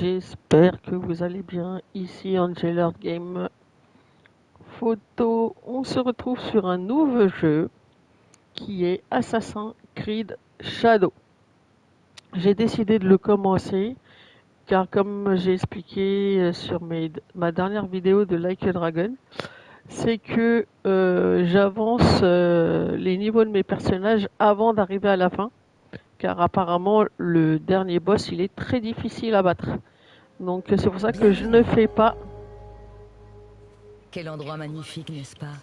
j'espère que vous allez bien. Ici Angela Game Photo. On se retrouve sur un nouveau jeu qui est Assassin's Creed Shadow. J'ai décidé de le commencer car comme j'ai expliqué sur ma dernière vidéo de Like a Dragon, c'est que j'avance les niveaux de mes personnages avant d'arriver à la fin. Car apparemment le dernier boss il est très difficile à battre. Donc c'est pour ça que je ne fais pas. Quel endroit magnifique, n'est-ce pas?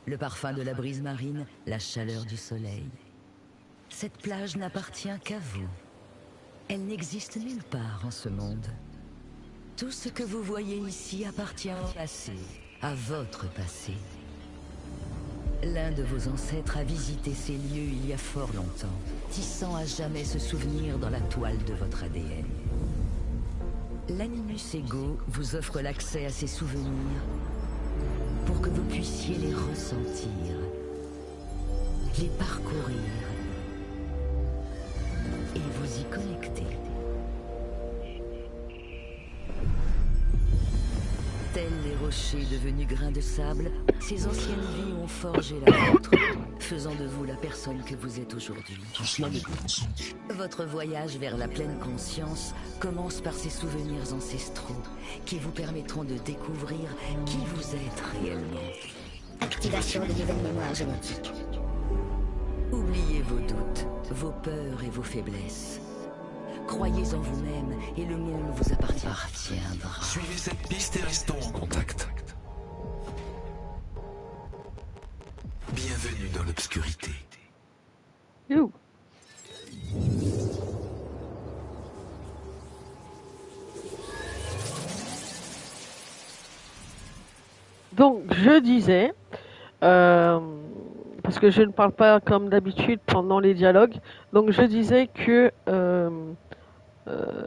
Le parfum de la brise marine, la chaleur du soleil. Cette plage n'appartient qu'à vous. Elle n'existe nulle part en ce monde. Tout ce que vous voyez ici appartient au passé, à votre passé. L'un de vos ancêtres a visité ces lieux il y a fort longtemps, tissant à jamais ce souvenir dans la toile de votre ADN. L'Animus Ego vous offre l'accès à ces souvenirs pour que vous puissiez les ressentir, les parcourir et vous y connecter. Tels les rochers devenus grains de sable, ces anciennes vies ont forgé la vôtre, faisant de vous la personne que vous êtes aujourd'hui. Votre voyage vers la pleine conscience commence par ces souvenirs ancestraux qui vous permettront de découvrir qui vous êtes réellement. Activation de nouvelles mémoires génétiques. Oubliez vos doutes, vos peurs et vos faiblesses. Croyez en vous-même et le monde vous appartiendra. Suivez cette piste et restons en contact. Bienvenue dans l'obscurité. You. Donc je disais, parce que je ne parle pas comme d'habitude pendant les dialogues, donc je disais que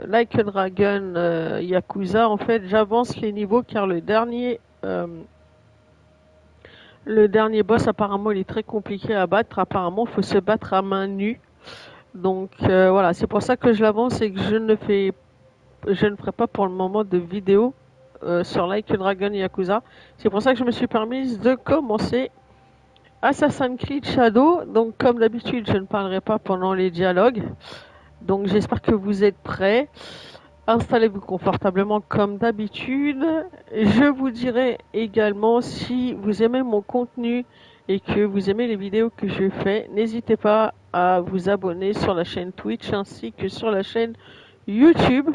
Like a Dragon Yakuza, en fait j'avance les niveaux car le dernier boss apparemment il est très compliqué à battre, apparemment il faut se battre à main nue. Donc voilà, c'est pour ça que je l'avance et que je ne ferai pas pour le moment de vidéo sur Like a Dragon Yakuza. C'est pour ça que je me suis permise de commencer Assassin's Creed Shadow. Donc comme d'habitude je ne parlerai pas pendant les dialogues. Donc j'espère que vous êtes prêts. Installez-vous confortablement comme d'habitude. Je vous dirai également si vous aimez mon contenu et que vous aimez les vidéos que je fais, n'hésitez pas à vous abonner sur la chaîne Twitch ainsi que sur la chaîne YouTube.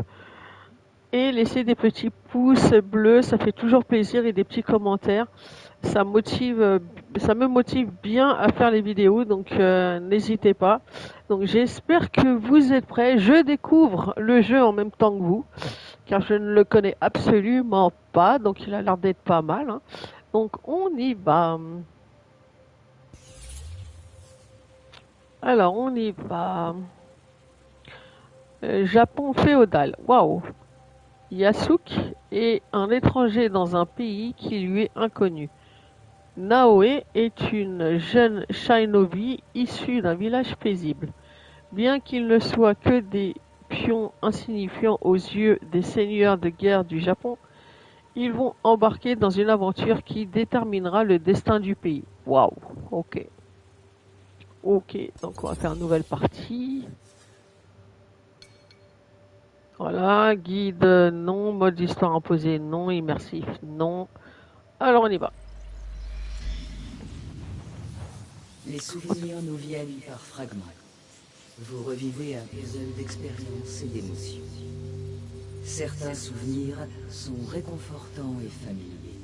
Et laisser des petits pouces bleus, ça fait toujours plaisir, et des petits commentaires. Ça me motive bien à faire les vidéos, donc n'hésitez pas. Donc j'espère que vous êtes prêts. Je découvre le jeu en même temps que vous, car je ne le connais absolument pas, donc il a l'air d'être pas mal, hein. Donc on y va. Alors on y va. Japon féodal. Waouh. Yasuke est un étranger dans un pays qui lui est inconnu. Naoe est une jeune shinobi issue d'un village paisible. Bien qu'ils ne soient que des pions insignifiants aux yeux des seigneurs de guerre du Japon, ils vont embarquer dans une aventure qui déterminera le destin du pays. Waouh, ok. Ok, donc on va faire une nouvelle partie. Voilà, guide non, mode histoire imposé non, immersif non. Alors on y va. Les souvenirs nous viennent par fragments. Vous revivez un puzzle d'expériences et d'émotions. Certains souvenirs sont réconfortants et familiers.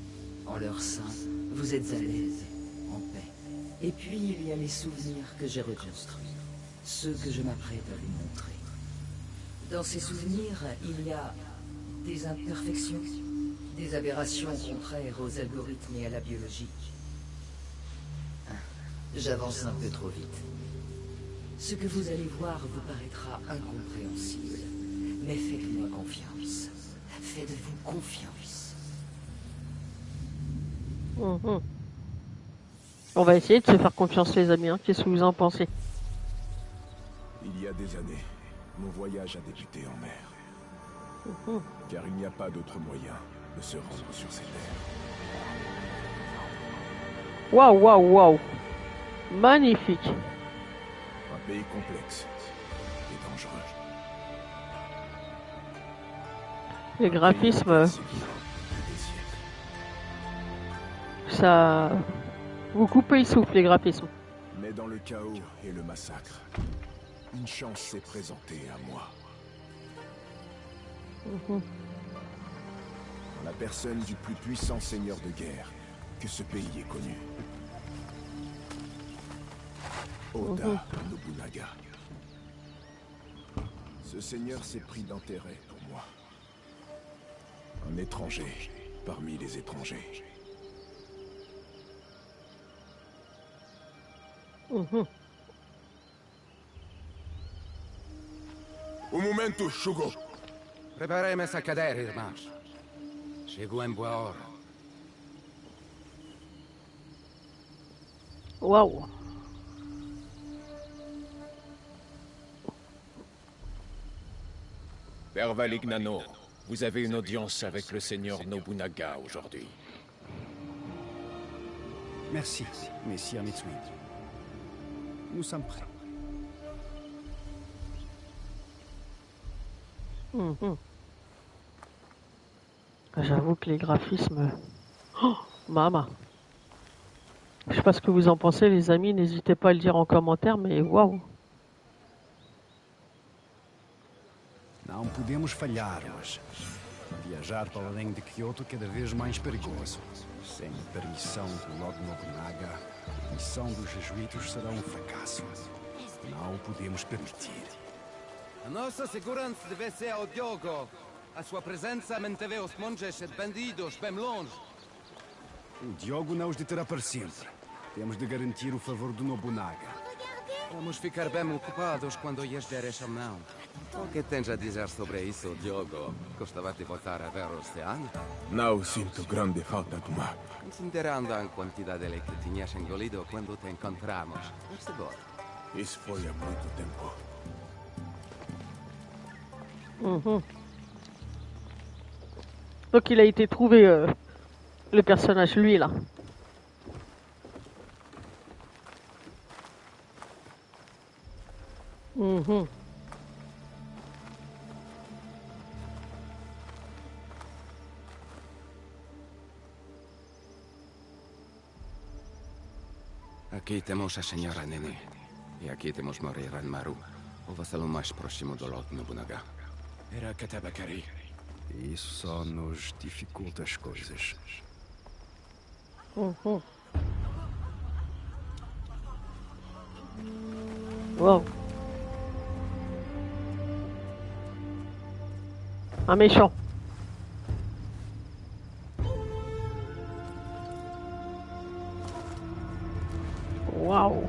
En leur sein, vous êtes à l'aise, en paix. Et puis il y a les souvenirs que j'ai reconstruits, ceux que je m'apprête à vous montrer. Dans ces souvenirs, il y a des imperfections, des aberrations contraires aux algorithmes et à la biologie. J'avance un peu trop vite. Ce que vous allez voir vous paraîtra incompréhensible, mais faites-moi confiance. Faites-vous confiance. On va essayer de se faire confiance les amis, hein. Qu'est-ce que vous en pensez? Il y a des années, mon voyage a débuté en mer. car il n'y a pas d'autre moyen de se rendre sur ces terres. Waouh, waouh, waouh. Magnifique. Un pays complexe et dangereux. Les graphismes, Des siècles. ça... Vous coupez le souffle, les graphismes. Mais dans le chaos et le massacre, une chance s'est présentée à moi. En la personne du plus puissant seigneur de guerre que ce pays ait connu. Oda Nobunaga. Ce seigneur s'est pris d'intérêt pour moi. Un étranger parmi les étrangers. Un momento, Shugo. Preparem-nos a cadere, irmãos. Chegou em boa hora. Waouh. Père Valignano, vous avez une audience avec le seigneur Nobunaga aujourd'hui. Merci, messire Mitsui. Nous sommes prêts. J'avoue que les graphismes... Oh, maman. Je sais pas ce que vous en pensez, les amis. N'hésitez pas à le dire en commentaire, mais waouh. Não podemos falhar hoje. Viajar para além de Kyoto cada vez mais perigoso. Sem a permissão do Lord Nobunaga, a missão dos jesuítas será um fracasso. Não o podemos permitir. A nossa segurança deve ser ao Diogo. A sua presença manteve os monges e bandidos bem longe. O Diogo não os deterá para sempre. Temos de garantir o favor do Nobunaga. Vamos ficar bem ocupados quando lhes der essa mão. O que tens a dizer sobre isso, Diogo? Gostava de voltar a ver o oceano? Não sinto grande falta do mar. Considerando a quantidade de que tinhas engolido quando te encontramos. Percebo. Isso foi há muito tempo. Donc il a été trouvé, le personnage, lui, là. Aqui temos a senhora Nene. E aqui temos Moreira Maru, o vassalo mais próximo do Lord Nobunaga. Era Katabakari. Isso só nos dificulta as coisas. Wow. Un méchant. Waouh.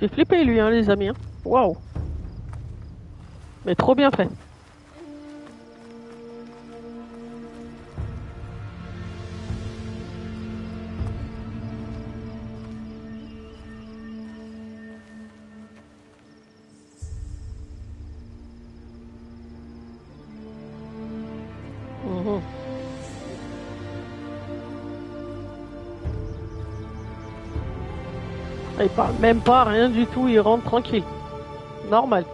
J'ai flippé lui, hein, les amis. Hein. Waouh. Mais trop bien fait. Il parle même pas, rien du tout, il rentre tranquille. Normal.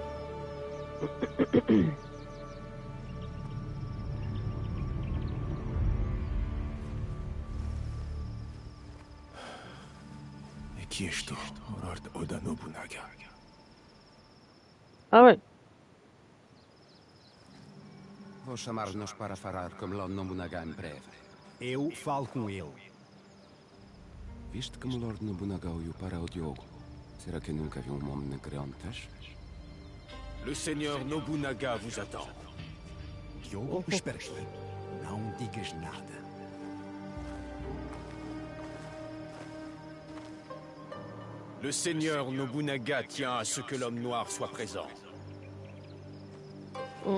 E qui es-tu, Lord Oda Nobunaga? Ah ouais. Vou chamar-nos para falar com Lord Nobunaga em breve. Eu falo com ele. Viste como Lord Nobunaga olhou para o Diogo? Será que nunca viu um homem negro antes? Le seigneur Nobunaga vous attend. Diogo, espera aqui. Não digas nada. Le seigneur Nobunaga tient à ce que l'homme noir soit présent.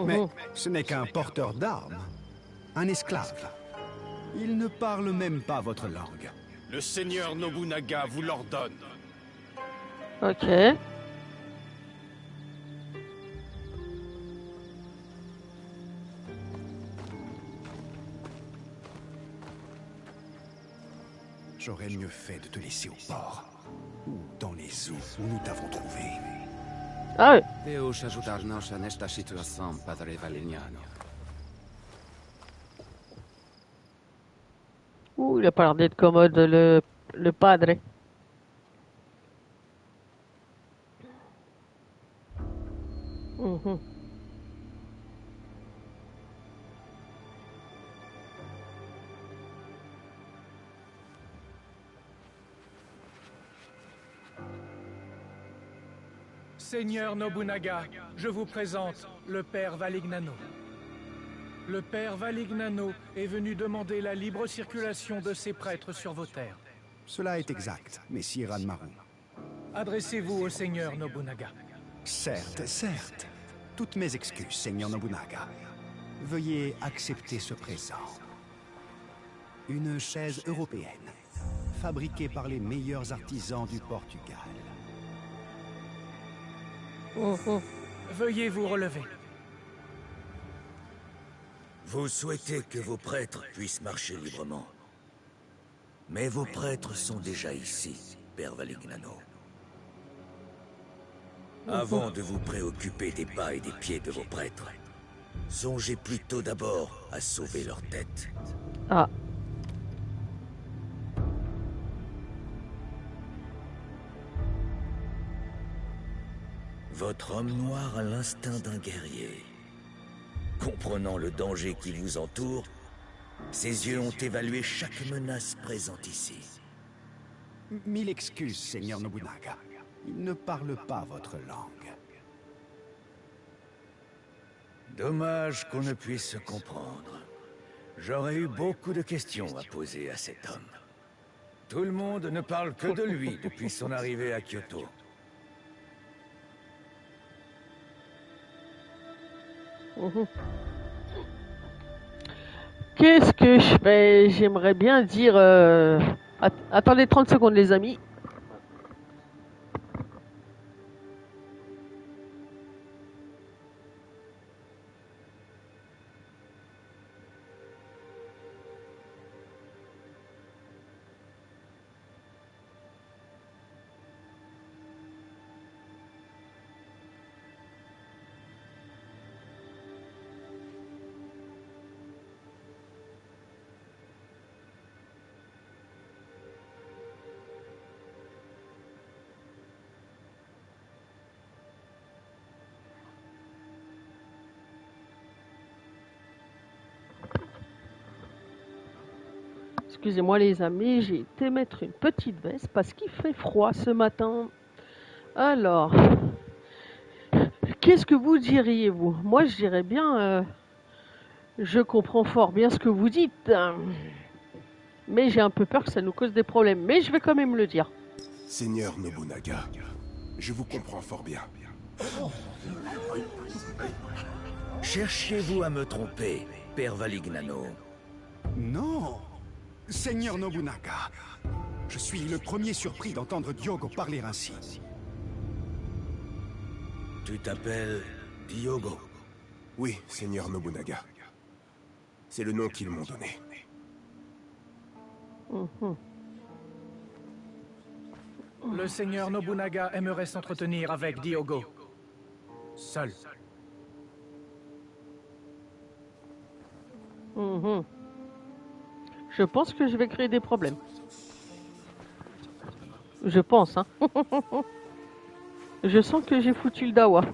Mais ce n'est qu'un porteur d'armes. Un esclave. Il ne parle même pas votre langue. Le seigneur Nobunaga vous l'ordonne. Ok. J'aurais mieux fait de te laisser au port. Ou dans les eaux où nous t'avons trouvé. Ah oui. Deus ajudar-nos nesta situação, Padre Valignano. Ouh, il a pas l'air d'être commode, le padre. Mhm. Seigneur Nobunaga, je vous présente le père Valignano. Le père Valignano est venu demander la libre circulation de ses prêtres sur vos terres. Cela est exact, messire Ranmaru. Adressez-vous au seigneur Nobunaga. Certes, certes. Toutes mes excuses, seigneur Nobunaga. Veuillez accepter ce présent. Une chaise européenne, fabriquée par les meilleurs artisans du Portugal. Veuillez vous relever. Vous souhaitez que vos prêtres puissent marcher librement. Mais vos prêtres sont déjà ici, père Valignano. Avant de vous préoccuper des pas et des pieds de vos prêtres, songez plutôt d'abord à sauver leur tête. Ah. Votre homme noir a l'instinct d'un guerrier. Comprenant le danger qui vous entoure, ses yeux ont évalué chaque menace présente ici. Mille excuses, seigneur Nobunaga. Il ne parle pas votre langue. Dommage qu'on ne puisse se comprendre. J'aurais eu beaucoup de questions à poser à cet homme. Tout le monde ne parle que de lui depuis son arrivée à Kyoto. Qu'est-ce que je fais? J'aimerais bien dire... Attendez 30 secondes, les amis. Excusez-moi les amis, j'ai été mettre une petite veste parce qu'il fait froid ce matin. Alors, qu'est-ce que vous diriez vous? Moi je dirais bien, je comprends fort bien ce que vous dites, mais j'ai un peu peur que ça nous cause des problèmes, mais je vais quand même le dire. Seigneur Nobunaga, je vous comprends fort bien. Cherchiez-vous à me tromper, père Valignano? Non! Seigneur Nobunaga, je suis le premier surpris d'entendre Diogo parler ainsi. Tu t'appelles Diogo? Oui, Seigneur Nobunaga. C'est le nom qu'ils m'ont donné. Le seigneur Nobunaga aimerait s'entretenir avec Diogo. Seul. Je pense que je vais créer des problèmes. Je pense, hein. Je sens que j'ai foutu le dawa.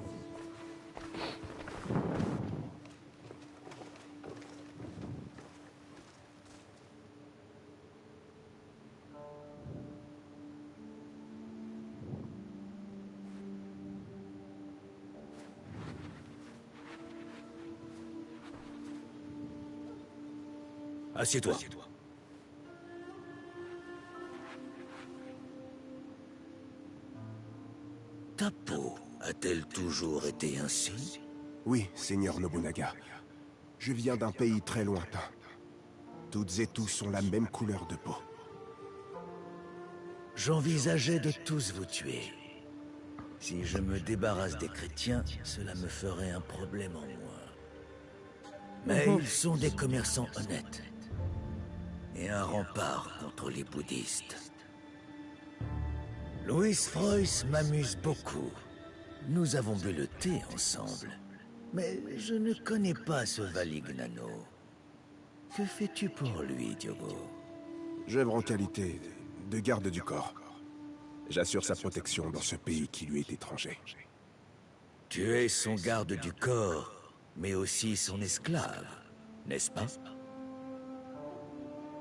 Assieds-toi. Ta peau a-t-elle toujours été ainsi? Oui, Seigneur Nobunaga. Je viens d'un pays très lointain. Toutes et tous ont la même couleur de peau. J'envisageais de tous vous tuer. Si je me débarrasse des chrétiens, cela me ferait un problème en moins. Mais ils sont des commerçants honnêtes. et un rempart contre les bouddhistes. Louis Froys m'amuse beaucoup. Nous avons bu le thé ensemble. Mais je ne connais pas ce Valignano. Que fais-tu pour lui, Diogo? J'œuvre en qualité de garde du corps. J'assure sa protection dans ce pays qui lui est étranger. Tu es son garde du corps, mais aussi son esclave, n'est-ce pas?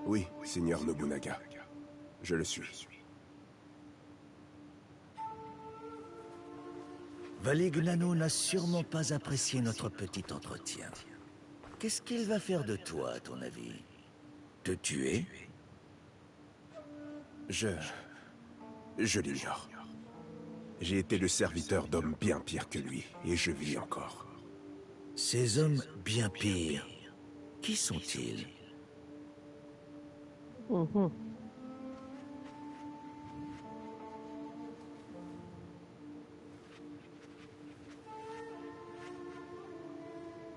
Oui, Seigneur Nobunaga. Je le suis. Valignano n'a sûrement pas apprécié notre petit entretien. Qu'est-ce qu'il va faire de toi, à ton avis? Te tuer? Je l'ignore. J'ai été le serviteur d'hommes bien pires que lui, et je vis encore. Ces hommes bien pires, qui sont-ils?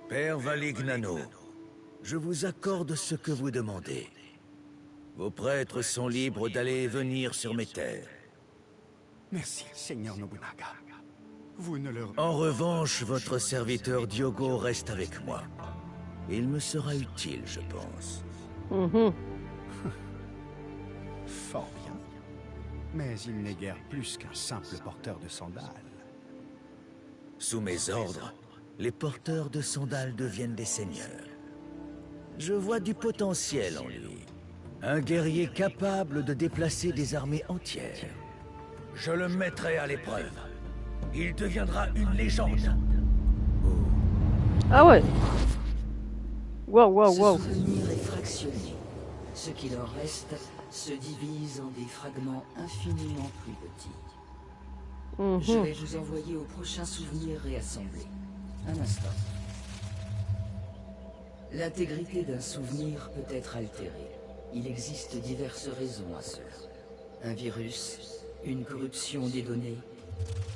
Père Valignano, je vous accorde ce que vous demandez. Vos prêtres sont libres d'aller et venir sur mes terres. Merci, Seigneur Nobunaga. Vous ne leur... En revanche, votre serviteur Diogo reste avec moi. Il me sera utile, je pense. Fort bien. Mais il n'est guère plus qu'un simple porteur de sandales. Sous mes ordres, les porteurs de sandales deviennent des seigneurs. Je vois du potentiel en lui. Un guerrier capable de déplacer des armées entières. Je le mettrai à l'épreuve. Il deviendra une légende. Ah ouais. Waouh. Ce souvenir est fractionné. Ce qui leur reste se divise en des fragments infiniment plus petits. Je vais vous envoyer au prochain souvenir réassemblé. Un instant. L'intégrité d'un souvenir peut être altérée. Il existe diverses raisons à cela. Un virus, une corruption des données,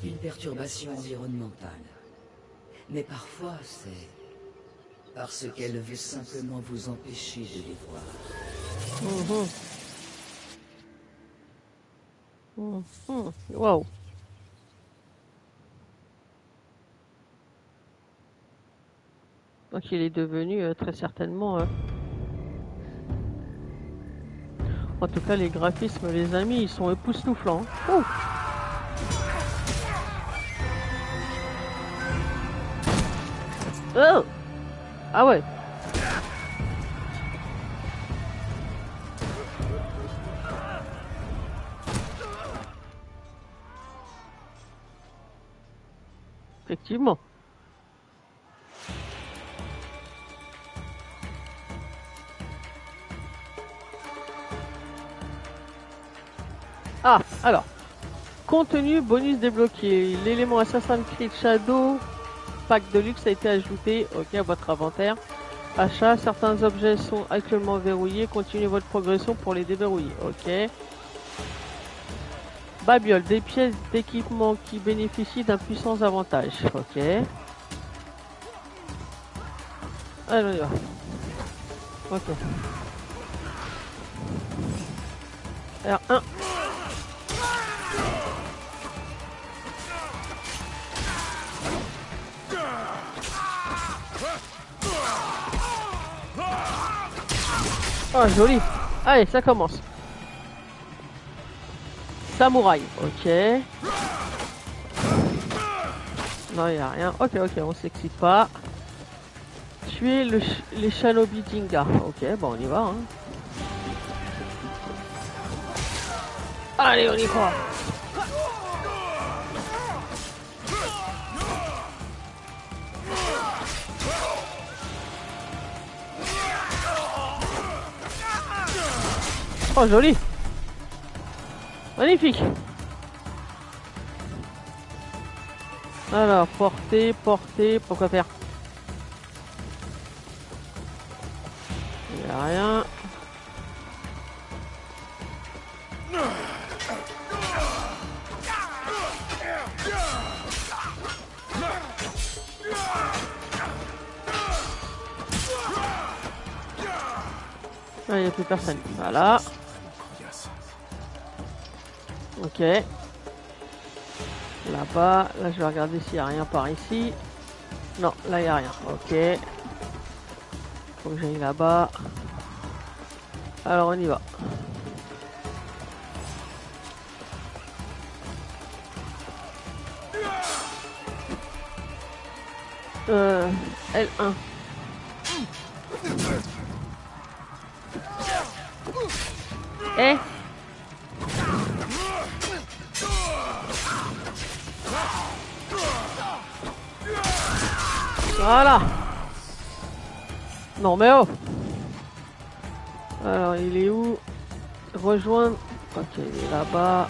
une perturbation environnementale. Mais parfois, c'est parce qu'elle veut simplement vous empêcher de les voir. Waouh. Donc il est devenu très certainement... En tout cas, les graphismes, les amis, ils sont époustouflants. Oh, oh. Ah ouais. Effectivement. Ah, alors, contenu bonus débloqué. L'élément Assassin's Creed Shadow pack de luxe a été ajouté à votre inventaire. Achat, certains objets sont actuellement verrouillés. Continuez votre progression pour les déverrouiller. Ok. Babiole, des pièces d'équipement qui bénéficient d'un puissant avantage. Ok. Allez, on y va. Ok. R1. Oh, joli. Allez, ça commence. Samouraï. Ok. Non, il n'y a rien. Ok, on s'excite pas. Tuer les Shinobi Jinga. Ok, bon, on y va. Hein. Allez, on y croit. Oh, joli. Magnifique. Alors, porter, pourquoi faire? Il n'y a rien. Ah, il n'y a plus personne. Voilà. Ok. Là-bas. Là, je vais regarder s'il n'y a rien par ici. Non, là, il n'y a rien. Ok. Faut que j'aille là-bas. Alors, on y va. L1. Eh. Voilà. Non mais oh. Alors il est où? Rejoindre. Ok, il est là-bas.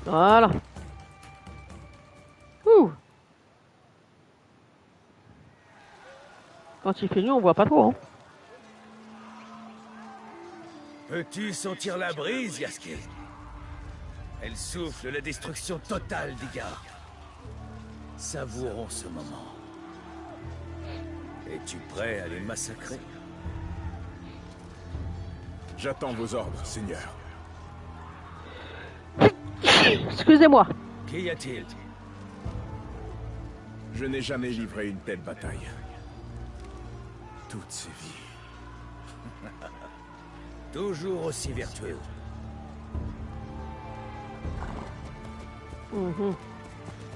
Voilà. Ouh. Quand il fait nuit, on voit pas trop. Hein. Peux-tu sentir la brise, Yasuke? Elle souffle la destruction totale d'Igar. Savourons ce moment. Es-tu prêt à les massacrer? J'attends vos ordres, Seigneur. Excusez-moi. Qu'y a-t-il? Je n'ai jamais livré une telle bataille. Toutes ces vies. Toujours aussi vertueux.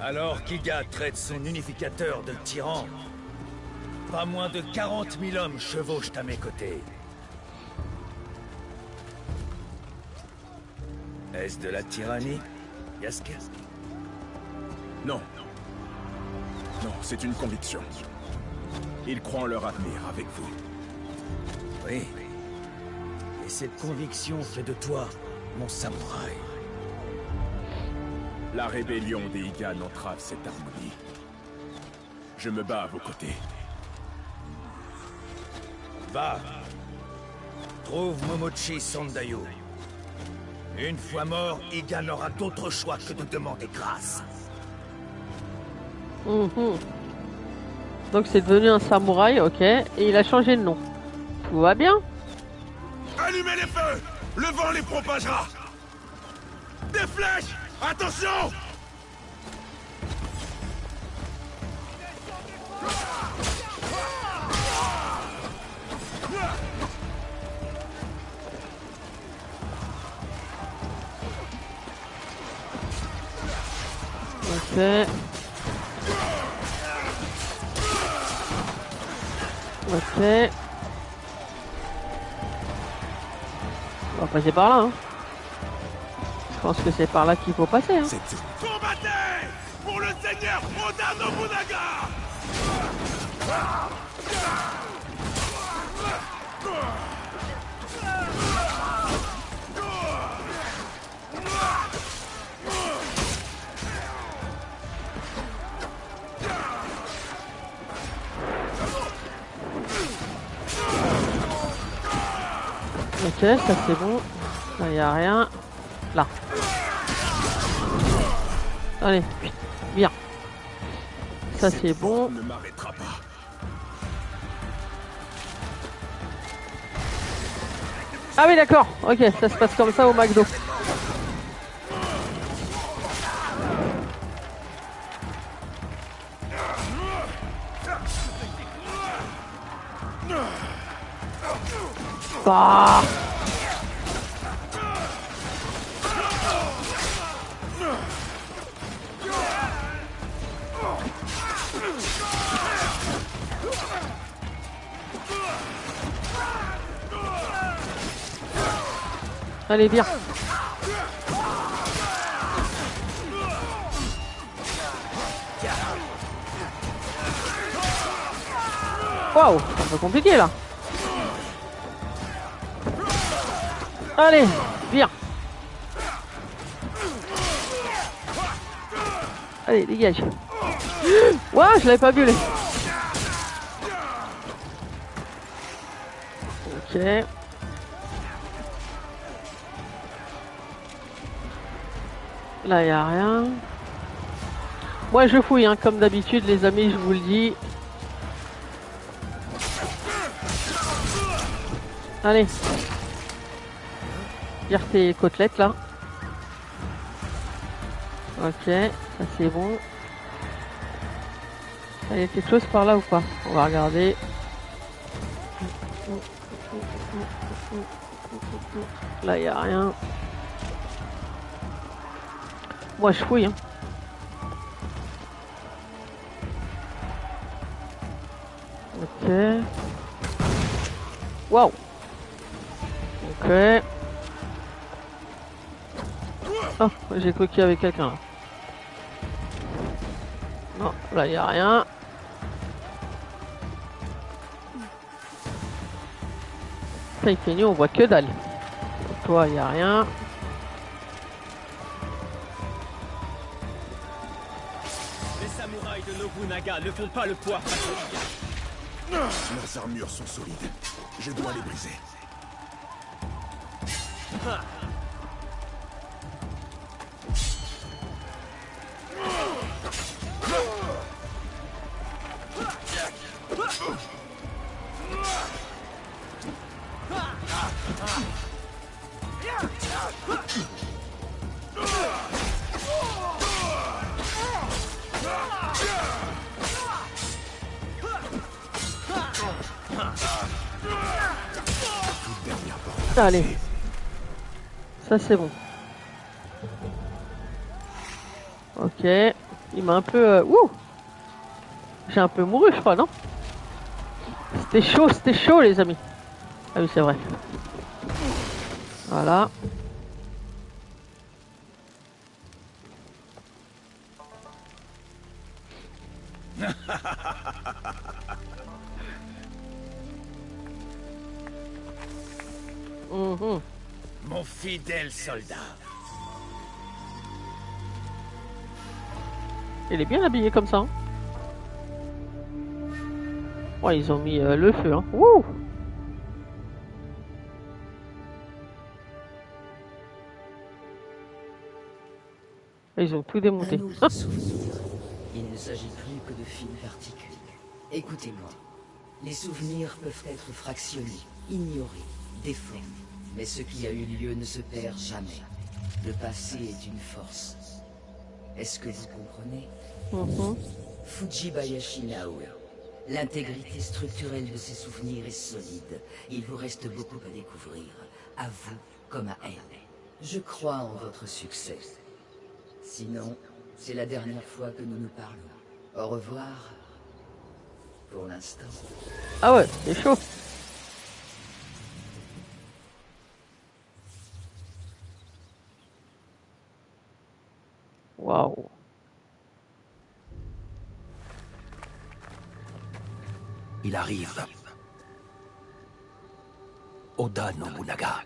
Alors qu'Iga traite son unificateur de tyran, pas moins de 40 000 hommes chevauchent à mes côtés. Est-ce de la tyrannie, Yasuke? Non. Non, c'est une conviction. Ils croient en leur avenir avec vous. Oui. Et cette conviction fait de toi mon samouraï. La rébellion des Igan entrave cette harmonie. Je me bats à vos côtés. Va. Trouve Momochi Sandayu. Une fois mort, Iga n'aura d'autre choix que de demander grâce. Donc c'est devenu un samouraï, ok. Et il a changé de nom. Tout va bien? Allumez les feux! Le vent les propagera! Des flèches! Attention! Ok. Ok. On va passer par là, hein. Je pense que c'est par là qu'il faut passer, hein. Combattez! Pour le Seigneur Oda Nobunaga! Ok, ça c'est bon. Là, il n'y a rien. Là. Allez, bien. Ça c'est bon. Ne m'arrêtera pas. Ah oui, d'accord. Ok, ça se passe comme ça au McDo. Ah. Allez, bien. Waouh, c'est un peu compliqué là. Allez, viens. Allez, dégage. Ouah, je l'avais pas vu. Ok. Là, il n'y a rien. Moi je fouille hein, comme d'habitude les amis, je vous le dis. Allez. Tire tes côtelettes là. Ok, ça c'est bon. Il y a quelque chose par là ou pas? On va regarder. Là il n'y a rien. Moi je fouille hein. Ok. Wow. Ok. Oh, j'ai cru qu'il y avait quelqu'un là. Non, là il n'y a rien. Ça il fait nuit, on voit que dalle. Toi il n'y a rien. Les samouraïs de Nobunaga ne font pas le poids. Leurs armures sont solides. Je dois les briser. Allez. Ça c'est bon. Ok. Il m'a un peu... Ouh. J'ai un peu mouru je crois, non? C'était chaud les amis. Ah oui c'est vrai. Voilà. Mon fidèle soldat. Il est bien habillé comme ça. Hein. Ouais, ils ont mis le feu. Hein. Wouh! Ils ont tout démonté. Un autre souvenir. Il ne s'agit plus que de fines particules. Écoutez-moi. Les souvenirs peuvent être fractionnés, ignorés, déformés. Mais ce qui a eu lieu ne se perd jamais. Le passé est une force. Est-ce que vous comprenez? Fujibayashi Naoya. L'intégrité structurelle de ces souvenirs est solide. Il vous reste beaucoup à découvrir, à vous comme à elle. Je crois en votre succès. Sinon, c'est la dernière fois que nous nous parlons. Au revoir. Pour l'instant. Ah ouais, c'est chaud. Waouh. Il arrive. Oda Nobunaga.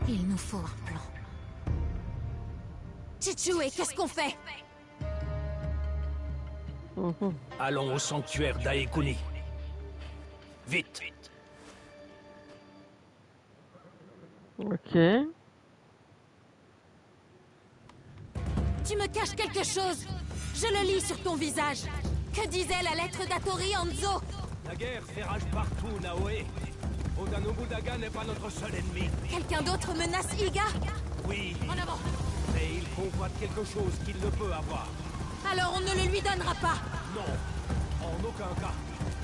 Il nous faut un plan. Chichue, qu'est-ce qu'on fait? Allons au sanctuaire d'Aekuni. Vite. Ok. Tu me caches quelque chose. Je le lis sur ton visage. Que disait la lettre d'Atori Hanzo? La guerre fait rage partout, Naoe. Oda Nobunaga n'est pas notre seul ennemi. Quelqu'un d'autre menace Iga? Oui, En avant. mais il convoite quelque chose qu'il ne peut avoir. Alors on ne le lui donnera pas. Non, en aucun cas.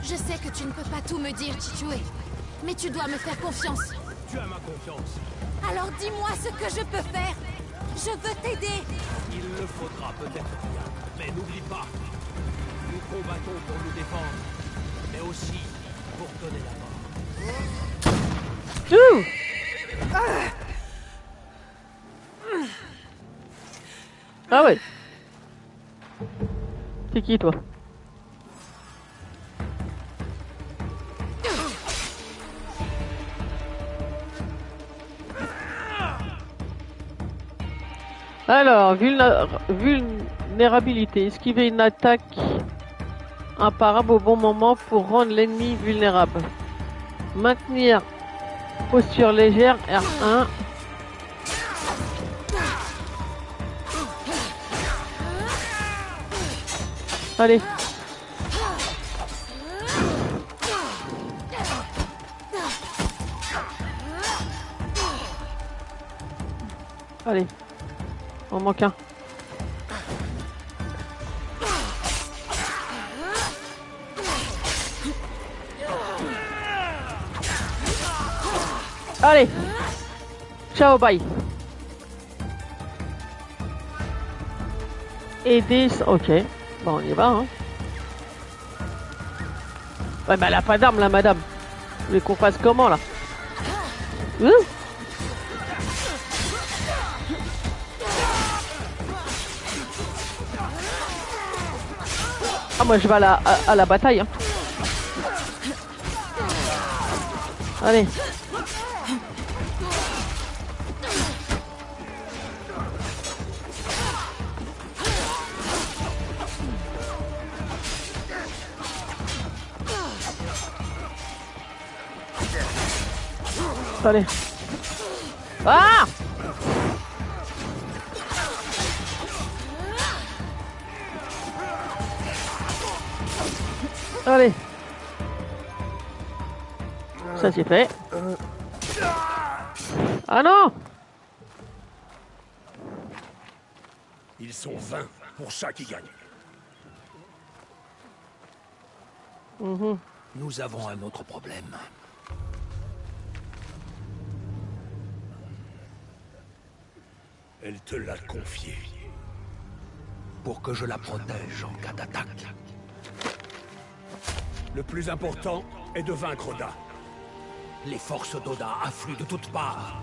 Je sais que tu ne peux pas tout me dire, Chichue. Mais tu dois me faire confiance. Tu as ma confiance. Alors dis-moi ce que je peux faire. Je veux t'aider. Il le faudra peut-être bien. Mais n'oublie pas, nous combattons pour nous défendre, mais aussi pour donner la mort. Ouh. Ah ouais. C'est qui toi? Alors, vulnérabilité. Esquiver une attaque imparable au bon moment pour rendre l'ennemi vulnérable. Maintenir posture légère, R1. Allez. Allez. On manque un. Allez. Ciao, bye. Aider. Ok. Bon, on y va, hein. Ouais, mais elle a pas d'arme, là, madame. Vous voulez qu'on fasse comment, là? Ah, moi, je vais à la bataille, hein. Allez. Allez. Ah! Allez. Ça c'est fait. Ah non! Ils sont 20 pour chaque qui gagne. Nous avons un autre problème. Elle te l'a confié. Pour que je la protège en cas d'attaque. Le plus important est de vaincre Oda. Les forces d'Oda affluent de toutes parts.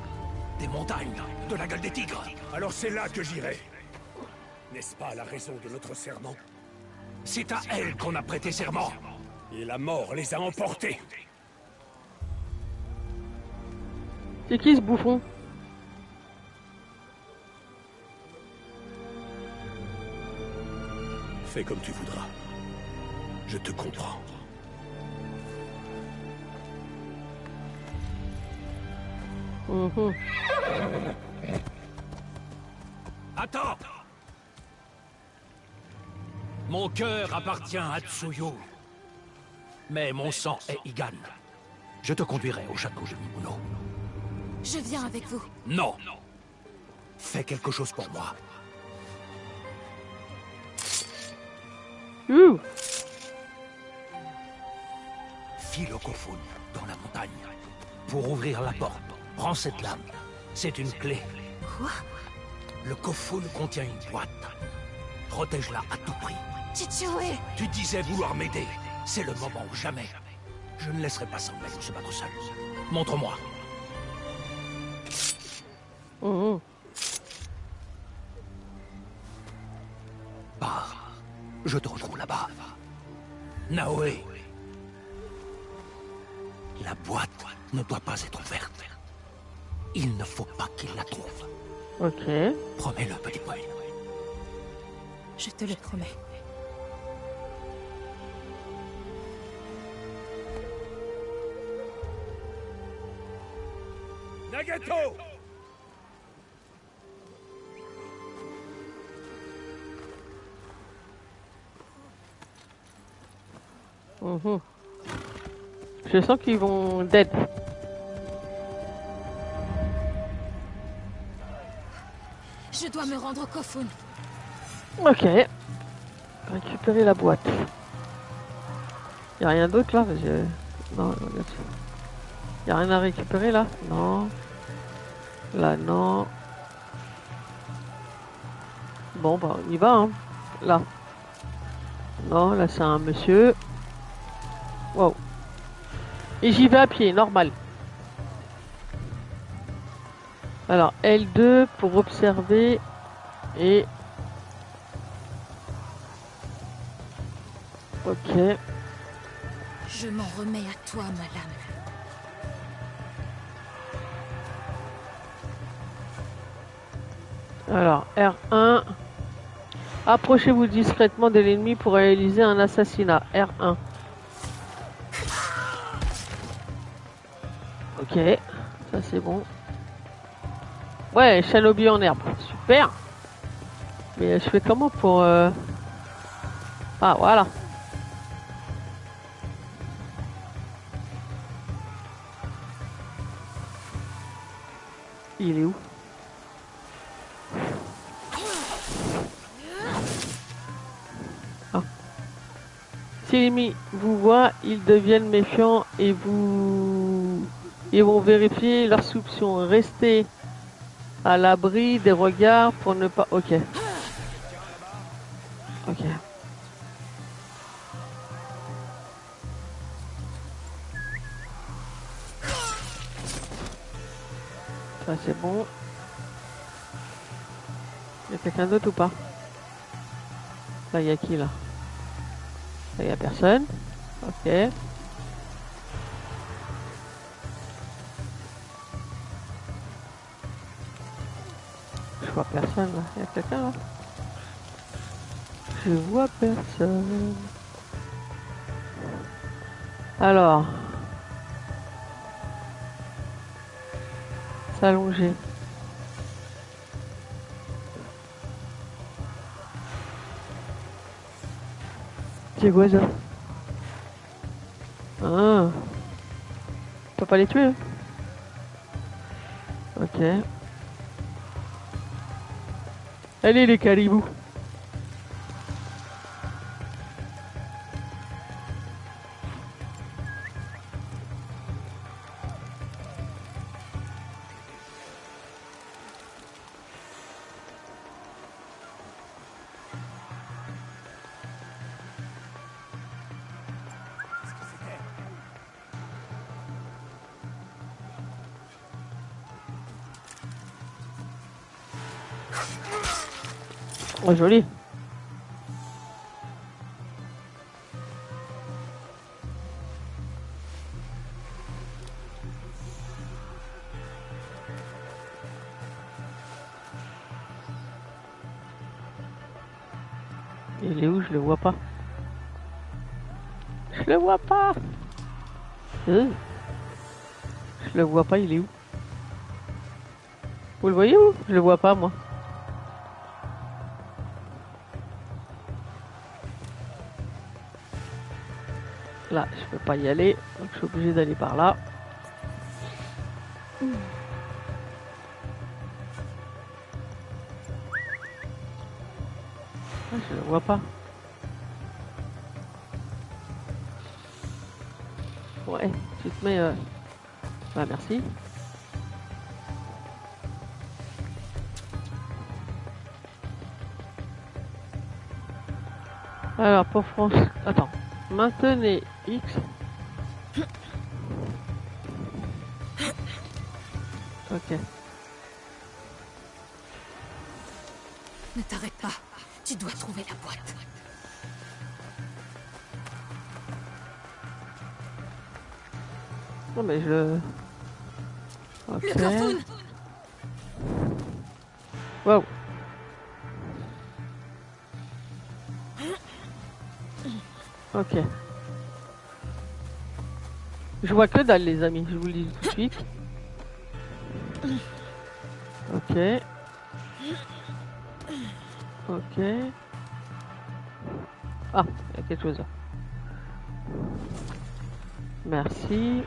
Des montagnes, de la gueule des tigres. Alors c'est là que j'irai. N'est-ce pas la raison de notre serment? C'est à elle qu'on a prêté serment. Et la mort les a emportés. C'est qui ce bouffon? Fais comme tu voudras. Je te comprends. Attends! Mon cœur appartient à Tsuyu. Mais mon sang est Igan. Je te conduirai au château de Mibuno. Je viens avec vous. Non! Fais quelque chose pour moi. File au Kofun, dans la montagne. Pour ouvrir la porte, prends cette lame. C'est une clé. Quoi? Le Kofun contient une boîte. Protège-la à tout prix. Chichoué! Tu disais vouloir m'aider. C'est le moment ou jamais. Je ne laisserai pas Sanbei se battre seul. Montre-moi. Pars. Je te retrouve là-bas. Naoé. La boîte ne doit pas être ouverte. Il ne faut pas qu'il la trouve. Ok. Promets-le, petit boy. Je te le promets. Nagato! Je sens qu'ils vont dead. Je dois me rendre au Kofun. Ok. Récupérer la boîte. Y'a rien d'autre là? Non, y'a rien à récupérer là? Non. Là, non. Bon, bah, on y va, hein. Là. Non, là, c'est un monsieur. Wow. Et j'y vais à pied, normal. Alors, L2 pour observer et... Ok. Je m'en remets à toi, ma lame. Alors, R1. Approchez-vous discrètement de l'ennemi pour réaliser un assassinat. R1. Ok, ça c'est bon. Ouais, Shinobi en herbe. Super. Mais je fais comment pour... Ah, voilà. Il est où? Ah. Si les ennemis vous voient, ils deviennent méfiants et ils vont vérifier leurs soupçons. Restez à l'abri des regards pour ne pas... Ok. Ok. Ça c'est bon. Il y a quelqu'un d'autre ou pas? Là, il y a qui là? Là, il y a personne. Ok. Je vois personne là. Il y a quelqu'un là? Je vois personne. Alors. S'allonger. C'est quoi ça? Ah. On peut pas les tuer. Hein. Ok. Allez les caribous. Oh joli. Il est où? Je le vois pas. Je le vois pas. Je le vois pas, il est où? Vous le voyez où? Je le vois pas moi. Là, je peux pas y aller, donc je suis obligé d'aller par là. Ah, je le vois pas. Ouais, tu te mets... Bah merci. Alors pour France... Attends. Maintenez X. Ok. Ne t'arrête pas. Tu dois trouver la boîte. Non mais je... Ok. Le Cortoon. Wow. Ok. Je vois que dalle les amis, je vous le dis tout de suite. Ok. Ok. Ah, il y a quelque chose là. Merci.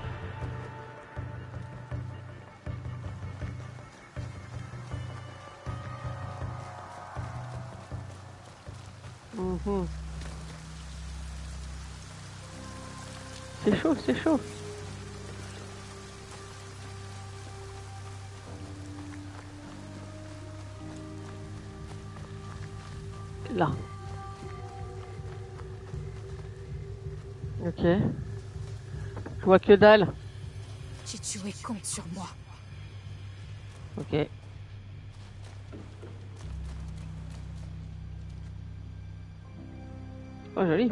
Mhm. C'est chaud, c'est chaud. Là. Ok. Je vois que dalle. Chichue compte sur moi. Ok. Oh joli.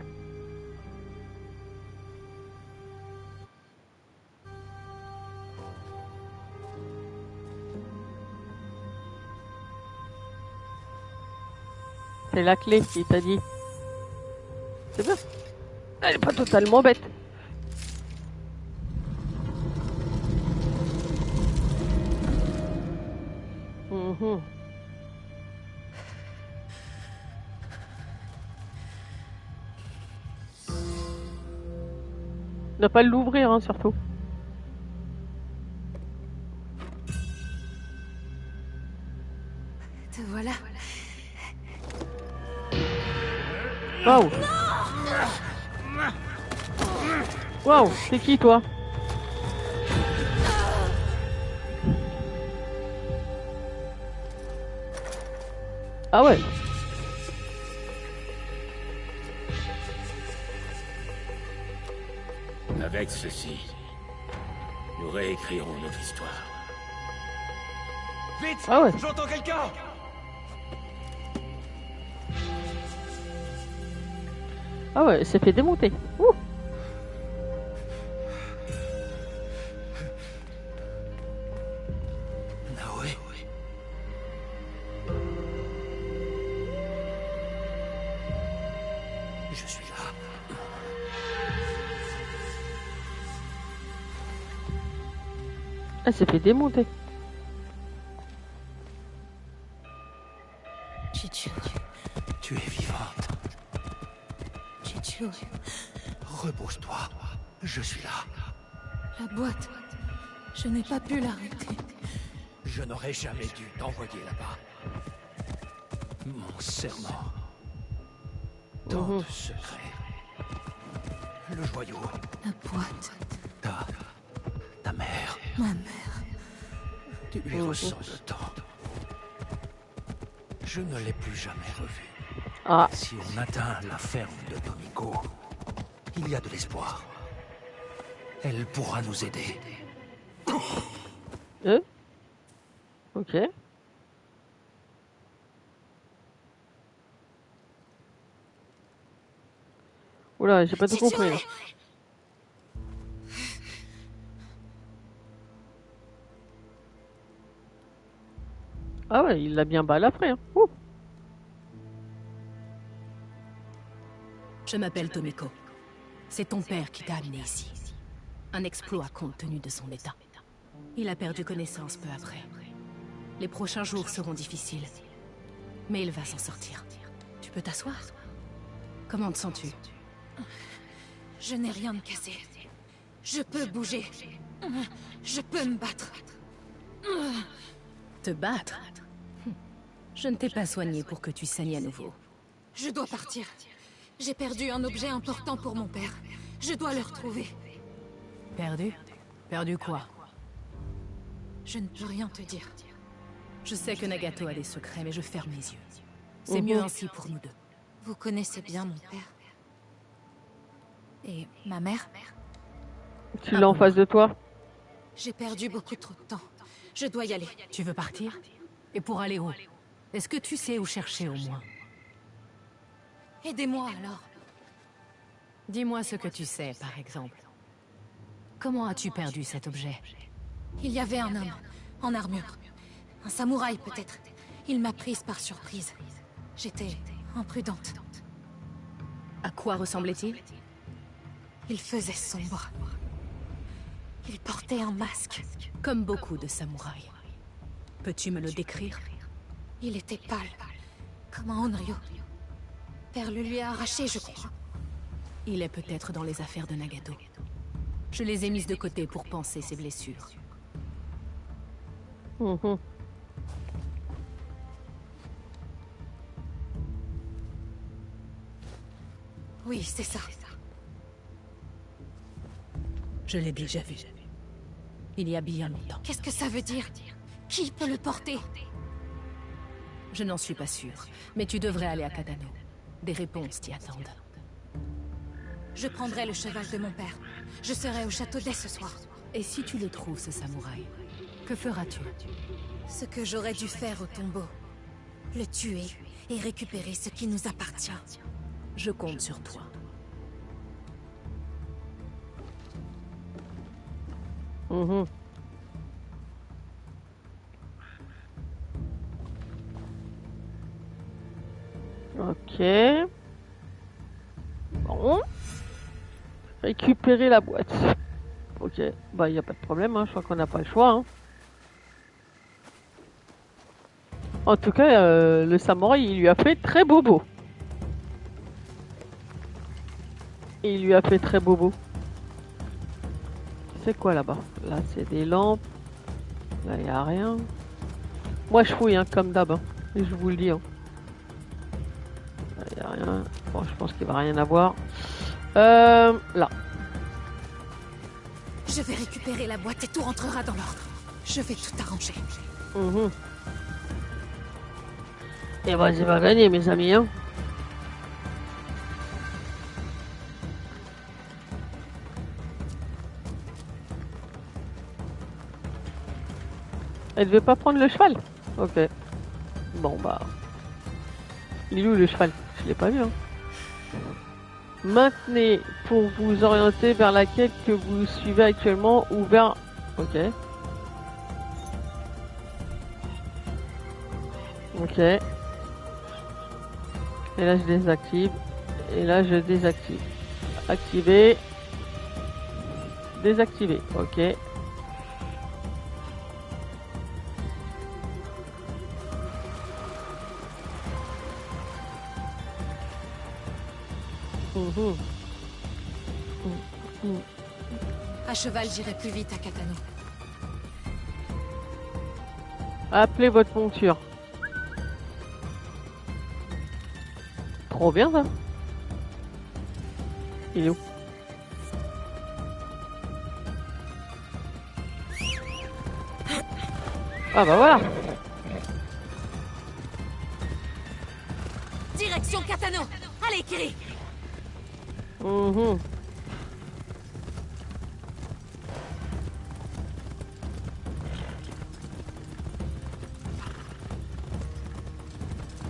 c'est la clé qui t'a dit. C'est bien. Elle est pas totalement bête. Mhm. Ne pas l'ouvrir, hein, surtout. Te voilà. Waouh. Waouh, c'est qui toi? Ah ouais. Avec ceci, nous réécrirons notre histoire. Vite! Ah ouais. J'entends quelqu'un! Ah ouais, elle s'est fait démonter. Ouh. Naoé. Je suis là. Elle s'est fait démonter. Chichu, Tu es vivante. Chichu, Repose-toi. Je suis là. la boîte. Je n'ai pas pu l'arrêter. Je n'aurais jamais dû t'envoyer là-bas. Mon serment. Tant de secrets. Le joyau. La boîte. Ta mère. Ma mère. Tu lui ressembles tant. Je ne l'ai plus jamais revue. Ah. Si on atteint la ferme de Tomiko, il y a de l'espoir. Elle pourra nous aider. Ok. Oula, j'ai pas tout compris là. Ah ouais, il l'a bien balafré. Hein. Ouh. Je m'appelle Tomiko. C'est ton père qui t'a amené ici. Un exploit compte tenu de son état. Il a perdu connaissance peu après. Les prochains jours seront difficiles. Mais il va s'en sortir. Tu peux t'asseoir? Comment te sens-tu? Je n'ai rien de cassé. Je peux bouger. Je peux me battre. Te battre? Je ne t'ai pas soigné pour que tu saignes à nouveau. Je dois partir. J'ai perdu un objet important pour mon père. Je dois le retrouver. Perdu? Perdu quoi? Je ne peux rien te dire. Je sais que Nagato a des secrets, mais je ferme les yeux. C'est mieux ainsi pour nous deux. Vous connaissez bien mon père. Et ma mère? Tu l'as en face de toi? J'ai perdu beaucoup trop de temps. Je dois y aller. Tu veux partir? Et pour aller où? Est-ce que tu sais où chercher au moins? Aidez-moi alors. Dis-moi ce que tu sais, par exemple. Comment as-tu perdu cet objet? Il y avait un homme, en armure. Un samouraï peut-être. Il m'a prise par surprise. J'étais imprudente. À quoi ressemblait-il? Il faisait sombre. Il portait un masque. Comme beaucoup de samouraïs. Peux-tu me le décrire? Il était pâle, comme un Onryo. Père le lui a arraché, je crois. Il est peut-être dans les affaires de Nagato. Je les ai mises de côté pour panser ses blessures. Oui, c'est ça. Je l'ai déjà vu. Il y a bien longtemps. Qu'est-ce que ça veut dire? Qui peut le porter? Je n'en suis pas sûre, mais tu devrais aller à Katano. Des réponses t'y attendent. Je prendrai le cheval de mon père. Je serai au château dès ce soir. Et si tu le trouves, ce samouraï, que feras-tu? Ce que j'aurais dû faire au tombeau. Le tuer et récupérer ce qui nous appartient. Je compte sur toi. Ok. Bon. Récupérer la boîte. Ok. Bah, il n'y a pas de problème, hein. Je crois qu'on n'a pas le choix. Hein. En tout cas, le samouraï, il lui a fait très bobo. Il lui a fait très bobo. C'est quoi là-bas? Là, c'est des lampes. Là, il n'y a rien. Moi, je fouille, hein, comme d'hab. Hein. Et je vous le dis. Hein. Là, il n'y a rien. Bon, je pense qu'il va rien avoir. Là. Je vais récupérer la boîte et tout rentrera dans l'ordre. Je vais tout arranger. Et bah, il va gagner, mes amis. Hein. Elle devait pas prendre le cheval? Ok. Bon, bah. Il est où le cheval? Je l'ai pas vu. Hein. Maintenez pour vous orienter vers la quête que vous suivez actuellement ou vers... Ok. Ok. Et là je désactive. Et là je désactive. Activer. Désactiver. Ok. À cheval, j'irai plus vite à Katano. Appelez votre monture. Trop bien ça. Il est où? Ah bah voilà. Direction Katano. Allez, Kiri.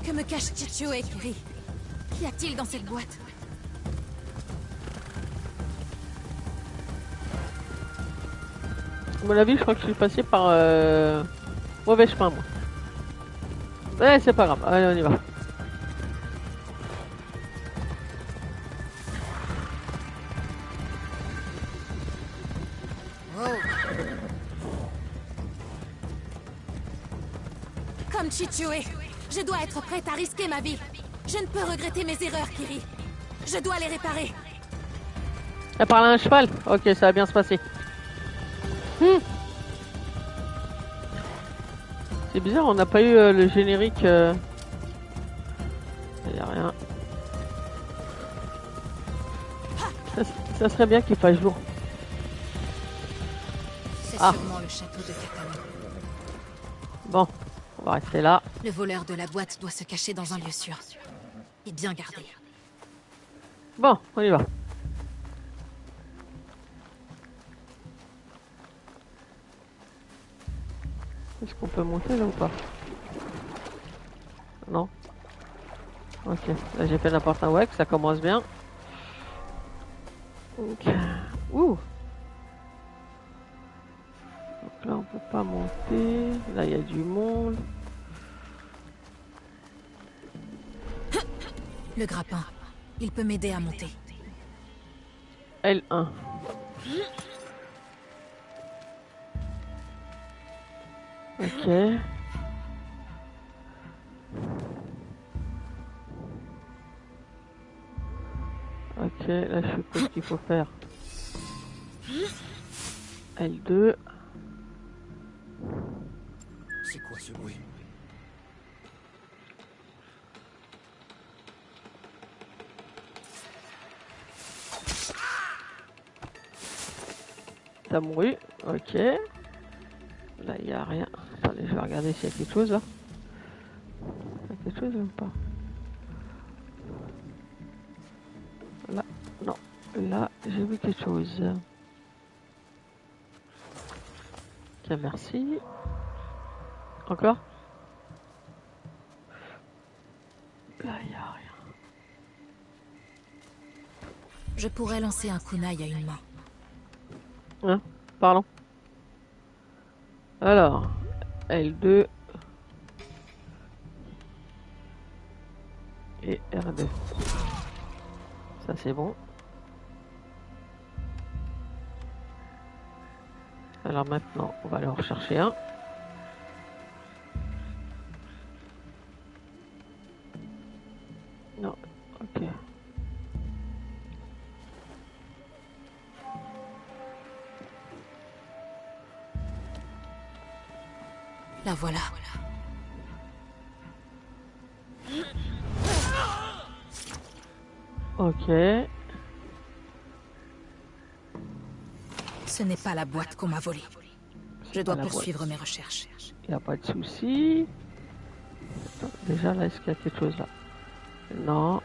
Que me cache Chicho et Kiri? Qu'y a-t-il dans cette boîte? À mon avis, je crois que je suis passé par mauvais chemin, moi. Ouais, c'est pas grave. Allez, on y va. Comme Chichue, je dois être prête à risquer ma vie. Je ne peux regretter mes erreurs, Kiri. Je dois les réparer. Elle parle à un cheval? Ok, ça va bien se passer. C'est bizarre, on n'a pas eu le générique. Il n'y a rien. Ça serait bien qu'il fasse jour. C'est sûrement le château de Katano. Bon, on va rester là. Le voleur de la boîte doit se cacher dans un lieu sûr. Et bien gardé. Bon, on y va. Est-ce qu'on peut monter là ou pas? Non. Ok, là j'ai fait n'importe un whack, ça commence bien. Ok. Ouh. Donc là on peut pas monter. Là il y a du monde. Le grappin. Il peut m'aider à monter. L1. Ok. Ok, là je suppose qu'il faut faire L2. C'est quoi ce bruit? T'as mouru, ok. Là il n'y a rien. Attendez, je vais regarder s'il y a quelque chose là. Il y a quelque chose ou pas? Là, non. Là, j'ai vu quelque chose. Ok, merci. Encore? Là, il n'y a rien. Je pourrais lancer un kunai à une main. Hein? Pardon. Alors, L2 et R2. c'est bon. Alors maintenant, on va aller en rechercher un. Non, ok. La voilà. Ok. Ce n'est pas la boîte qu'on m'a volée. Je dois poursuivre mes recherches. Il n'y a pas de souci. Déjà là, est-ce qu'il y a quelque chose là? Non.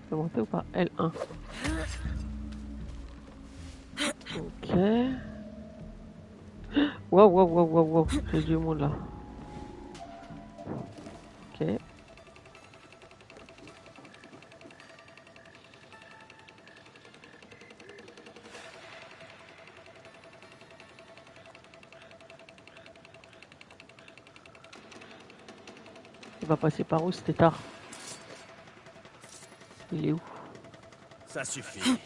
Je peux monter ou pas? L1. Ok. Wow, wow, wow, wow, wow. J'ai du monde là. Ok. Il va passer par où, cet étard? Il est où? Ça suffit.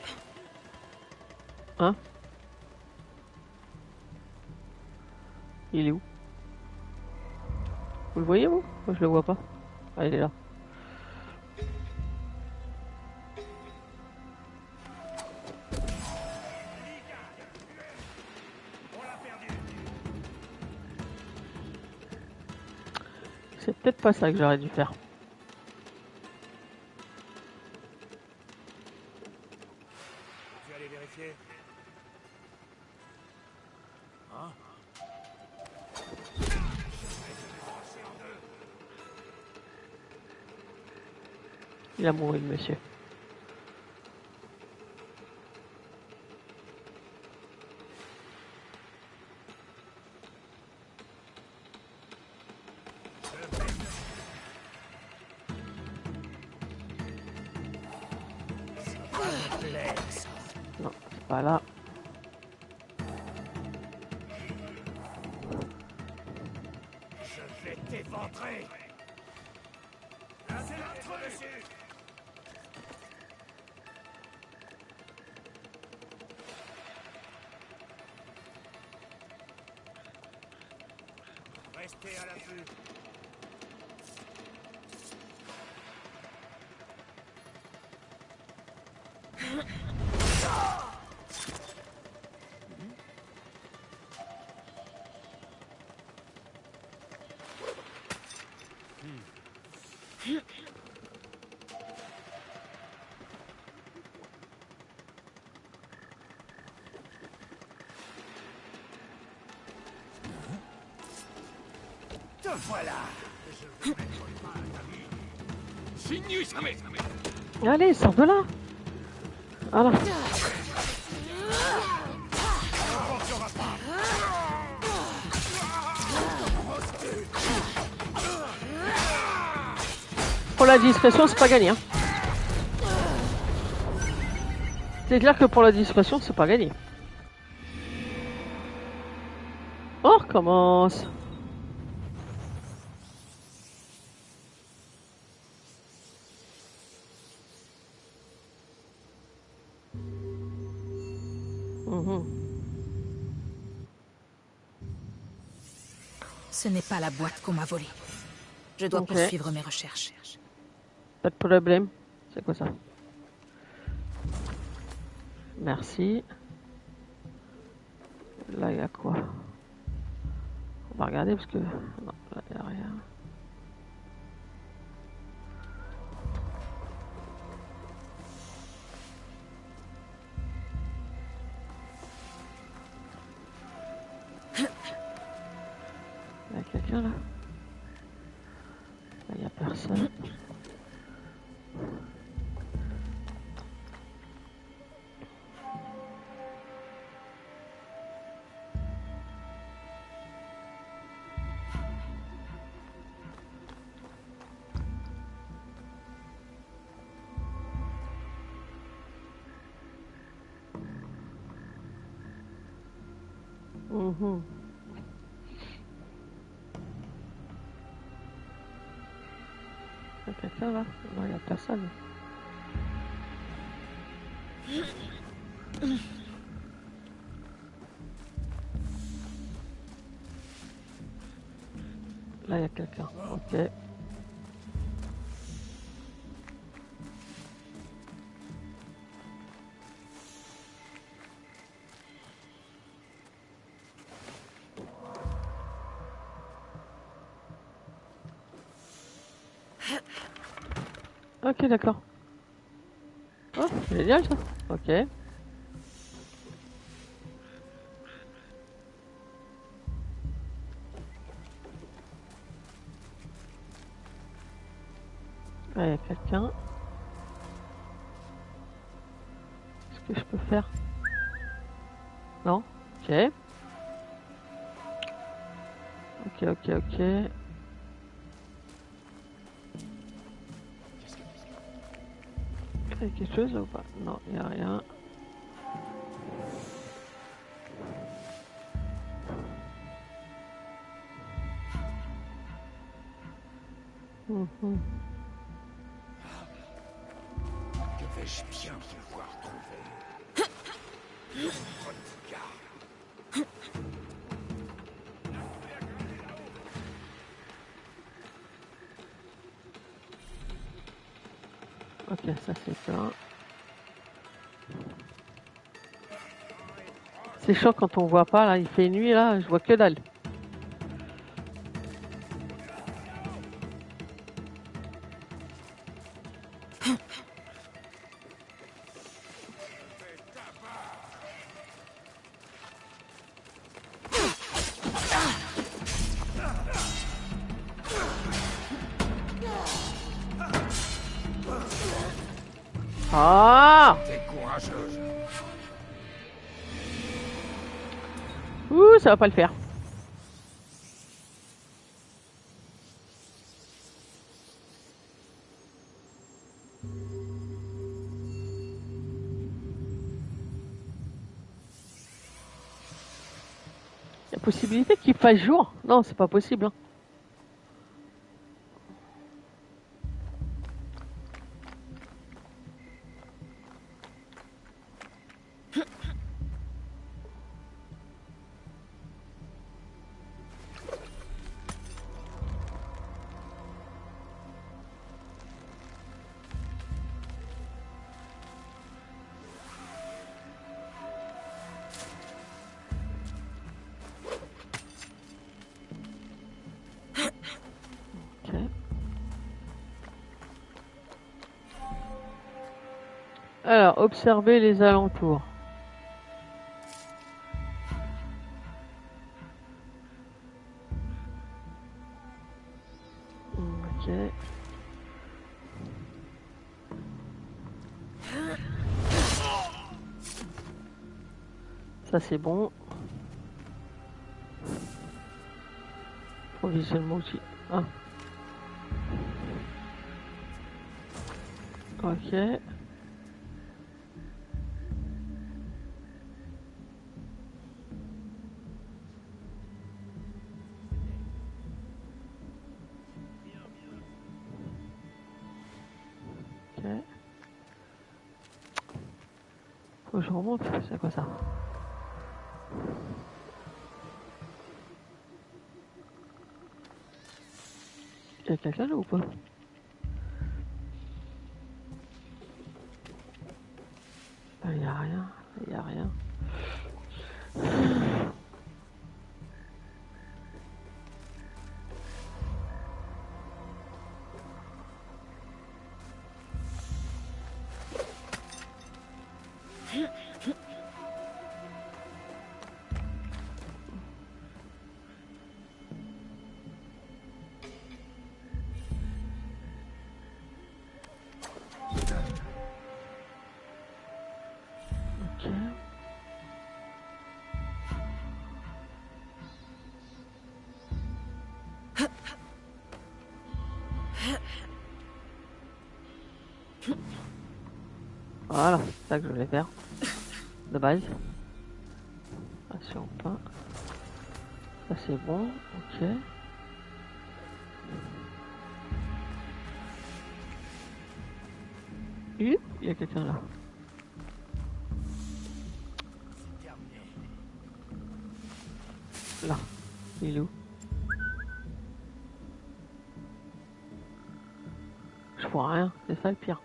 Hein? Il est où? Vous le voyez, vous? Moi, je le vois pas. Ah, il est là. C'est peut-être pas ça que j'aurais dû faire. Tu vas aller vérifier? Hein? Il a mouru, le monsieur. Non, c'est pas là. Je vais t'éventrer. Là, c'est l'intrus. Restez à l'affût. Te voilà. Je vais mettre fin à ta vie. Allez, sors de là. Voilà. Pour la discrétion, c'est pas gagné. Hein. C'est clair que pour la discrétion, c'est pas gagné. On recommence. Ce n'est pas la boîte qu'on m'a volée. Je dois poursuivre mes recherches. Pas de problème. C'est quoi ça? Merci. Là, il y a quoi? On va regarder parce que... Non, là, il n'y a rien. Il y a quelqu'un là? Là, il n'y a personne. Il y a quelqu'un là? Non, il n'y a personne. Là, il y a quelqu'un. Ok. Ok, d'accord. Oh, c'est génial ça. Ok. Il y a quelqu'un. Qu'est-ce que je peux faire? Non? Ok. Ok, ok, ok. Il y a quelque chose ou pas? Non, il n'y a rien. Que vais-je bien pouvoir trouver? Ok, ça c'est plein. C'est chaud quand on voit pas là, il fait nuit là, je vois que dalle. Ah! T'es courageuse. Ouh, ça va pas le faire. Il y a possibilité qu'il fasse jour? Non, c'est pas possible. Hein. Ok. Alors, observez les alentours. Ok. Ça c'est bon. Provisionnement aussi. Ah. Ok. Ok. Faut que je remonte, c'est quoi ça? Il y a quelqu'un là ou pas? Il n'y a rien, il n'y a rien. Ok. Voilà, c'est ça que je voulais faire. De base. Attention pas. Ça c'est bon, ok. Il y a quelqu'un là. Là. Il est où? Je vois rien, c'est ça le pire.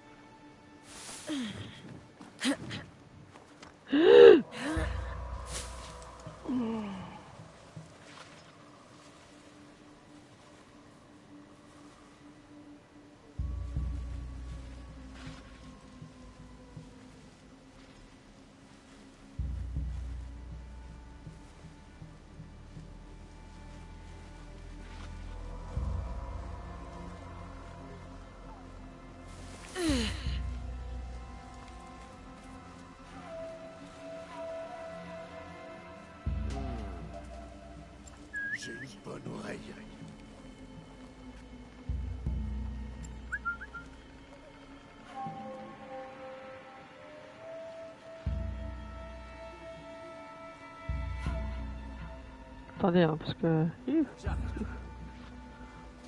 J'ai une bonne oreille. Attendez, hein, parce que...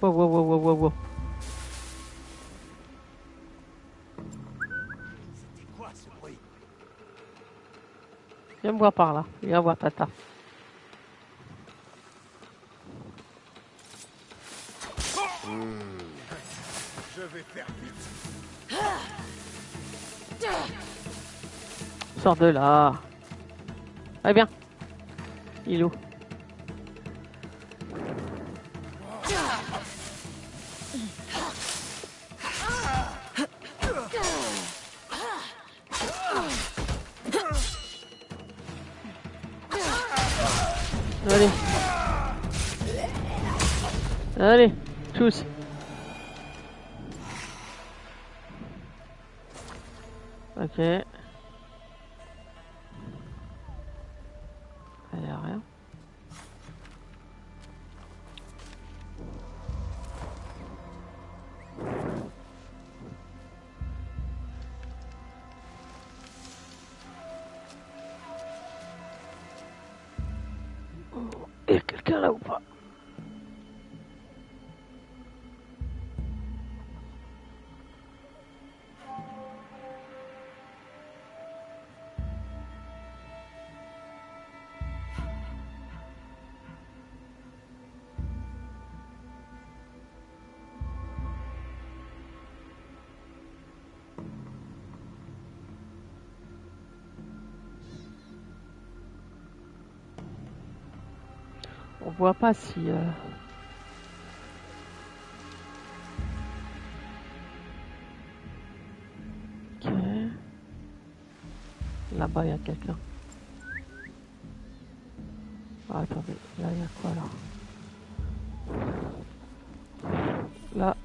Wow, wow, wow, wow, wow, wow. C'était quoi ce bruit? Viens me voir par là. Viens voir Tata. Je vais faire vite. Sors de là. Allez, bien. Il est où? Allez. Allez, tous. Ok. Il n'y a rien. Il y a quelqu'un là ou pas? On voit pas si... Ok. Là-bas, il y a quelqu'un. Ah, attendez, là, il y a quoi, là?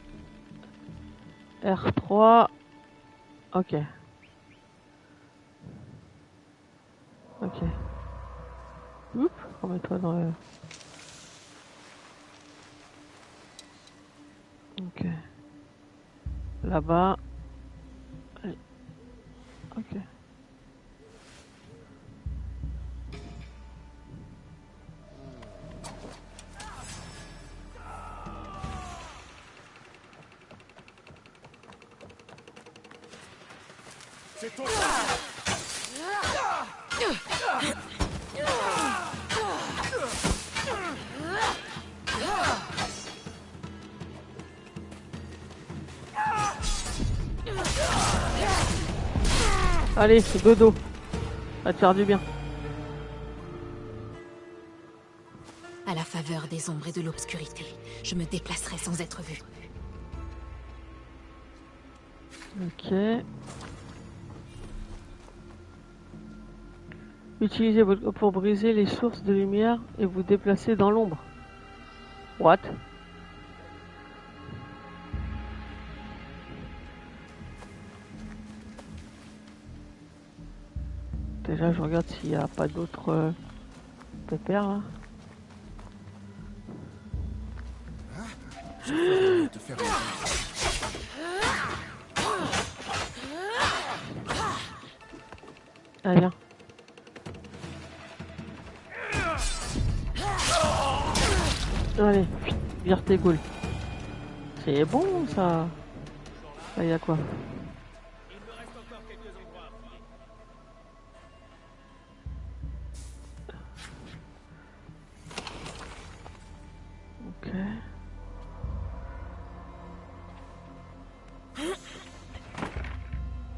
Là. R3. Ok. Ok. Oups, remets-toi dans le... Ok. Là-bas. Allez. Ok. C'est ton... Allez, dodo. Ça va te faire du bien. À la faveur des ombres et de l'obscurité, je me déplacerai sans être vue. Ok. Utilisez votre pour briser les sources de lumière et vous déplacer dans l'ombre. What? Déjà, je regarde s'il n'y a pas d'autres pépères là. Te faire Allez, viens. Allez, vire tes goules. C'est bon ça. Là, il y a quoi?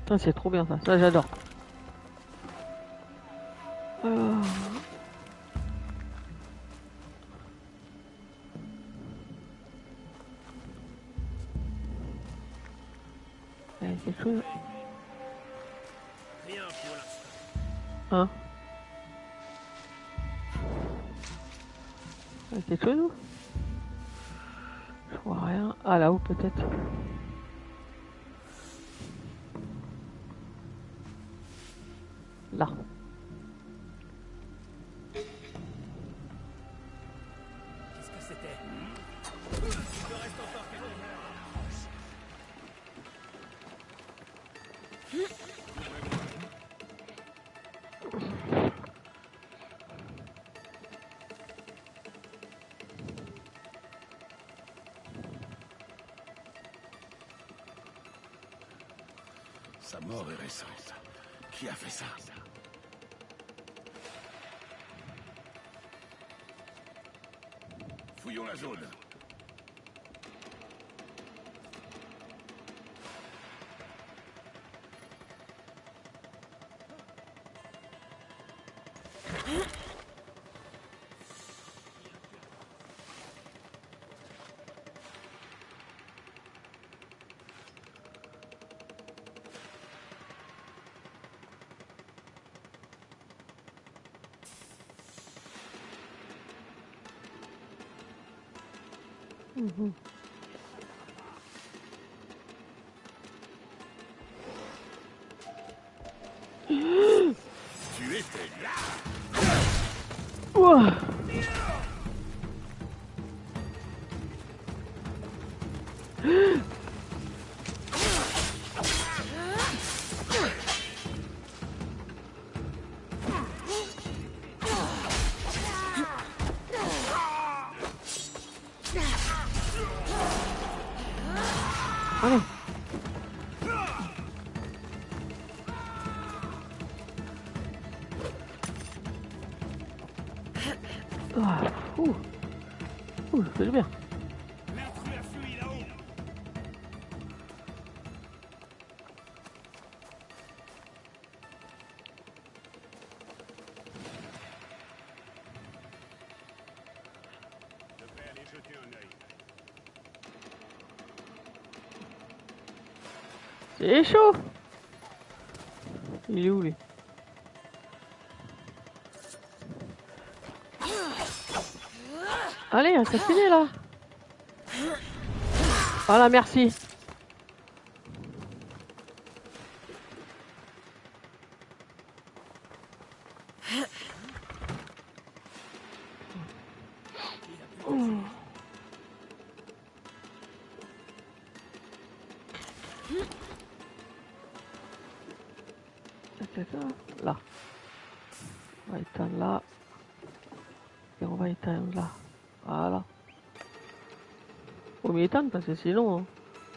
Ça c'est trop bien ça j'adore. Il y a quelque chose. Rien pour l'instant. Hein? Il y a quelque chose? Je vois rien. Ah là-haut peut-être. Là. Qu'est-ce que c'était? Il me reste encore quelques heures. Sa mort est récente. Qui a fait ça? Fouillons la zone. Tu étais là. Ouah. Allez. Ah, c'est bien. L'intrus a fui là-haut. Je vais aller jeter un œil. C'est chaud. Il est où lui? Allez, assassinez là. Voilà, merci. Là. On va éteindre là. Et on va éteindre là. Voilà. Faut m'y éteindre parce que sinon,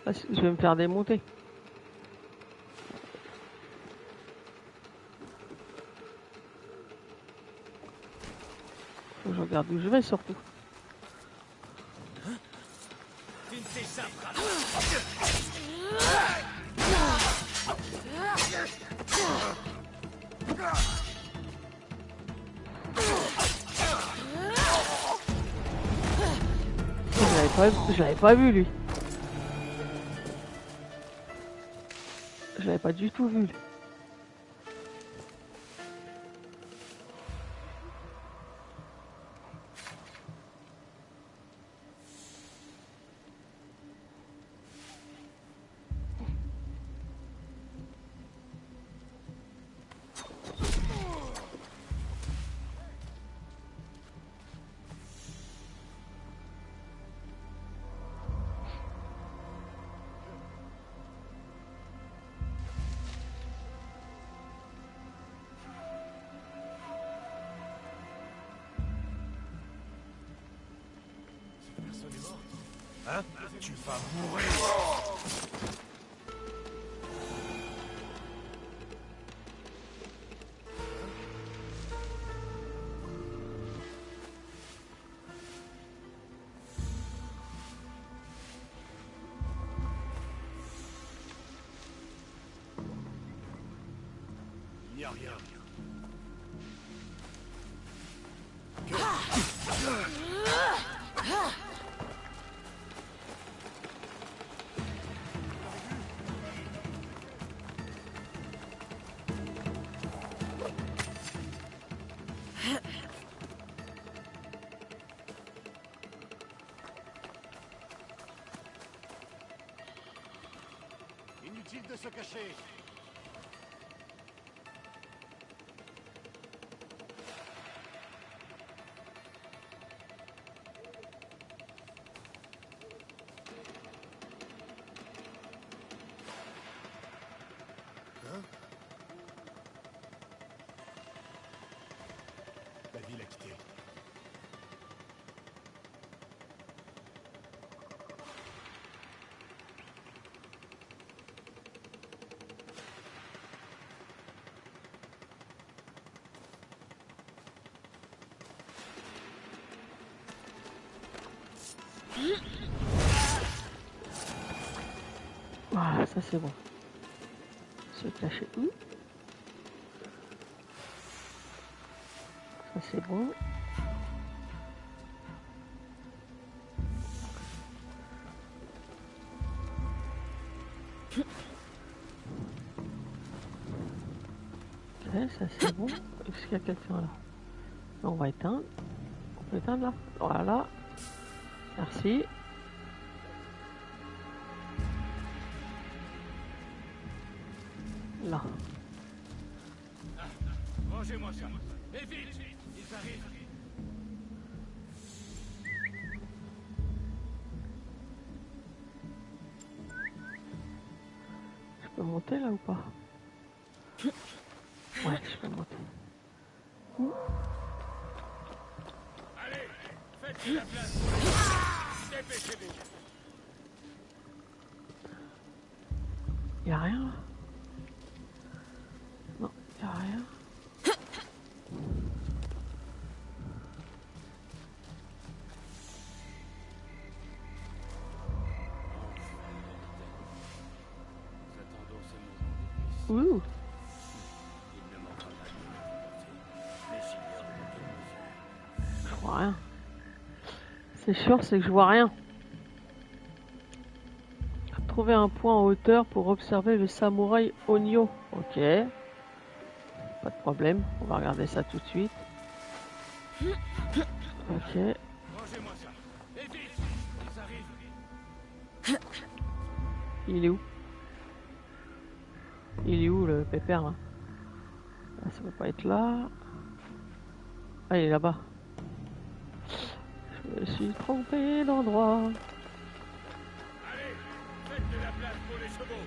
là, je vais me faire démonter. Faut que je regarde où je vais surtout. Tu ne t'échapperas Je l'avais pas vu lui. Je l'avais pas du tout vu. Hein? Tu vas mourir. à rien. Inutile de se cacher. La ville a quitté. Voilà, ça c'est bon. Se cacher où? Ça c'est bon. Ok, ça c'est bon. Est-ce qu'il y a quelqu'un là? On va éteindre. On peut éteindre là. Voilà. Merci. Là. Rangez-moi ça. Et vite, ils arrivent. Je peux monter là ou pas? Ouais, je peux monter. Allez, faites la place. Dépêchez-vous. Y'a rien là? Non, y'a rien. Ouh. Je vois rien. C'est sûr, c'est que je vois rien. Trouver un point en hauteur pour observer le samouraï Onyo. Ok. Pas de problème. On va regarder ça tout de suite. Ok. Rangez-moi ça. Et vite, ils arrivent. Il est où? Il est où le pépère là? Ah, ça peut pas être là. Ah, il est là-bas. Je me suis trompé d'endroit. Allez, faites de la place pour les chevaux.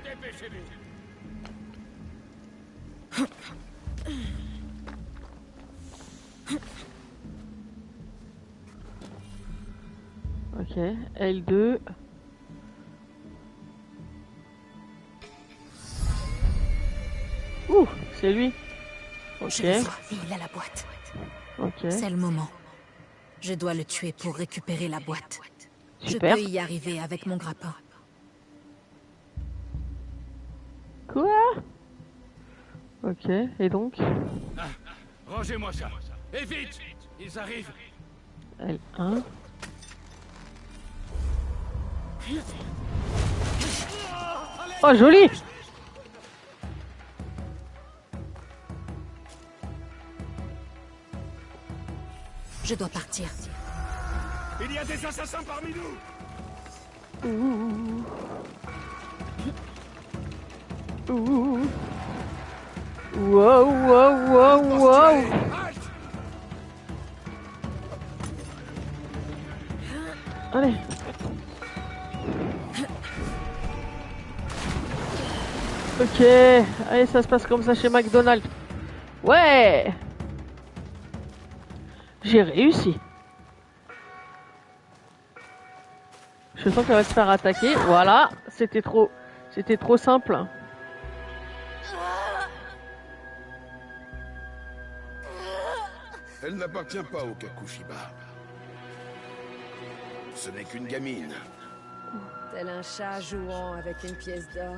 Dépêchez-vous. Ok, L2. Ouh, c'est lui. Ok. Je le vois, il a la boîte. Ok. C'est le moment. Je dois le tuer pour récupérer la boîte. Super. Je peux y arriver avec mon grappin. Quoi? Ok, et donc? Rangez-moi ça. Et vite, ils arrivent. L1. Oh, joli! Je dois partir. Il y a des assassins parmi nous. Ouh. Ouh. Wow, wow, wow, wow. Allez. Ok, allez, ça se passe comme ça chez McDonald's. Ouais. J'ai réussi. Je sens qu'elle va se faire attaquer. Voilà, c'était trop simple. Elle n'appartient pas au Kakushiba. Ce n'est qu'une gamine. Tel un chat jouant avec une pièce d'or.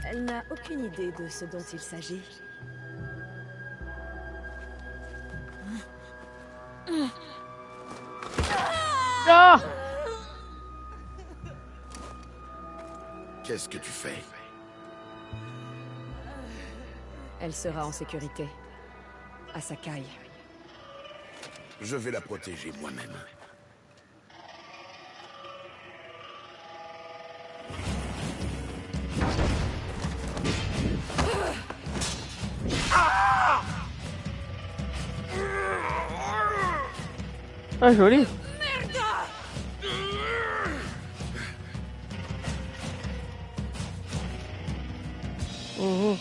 Elle n'a aucune idée de ce dont il s'agit. Ah! Qu'est-ce que tu fais? Elle sera en sécurité. À sa caille. Je vais la protéger moi-même. Ah, joli.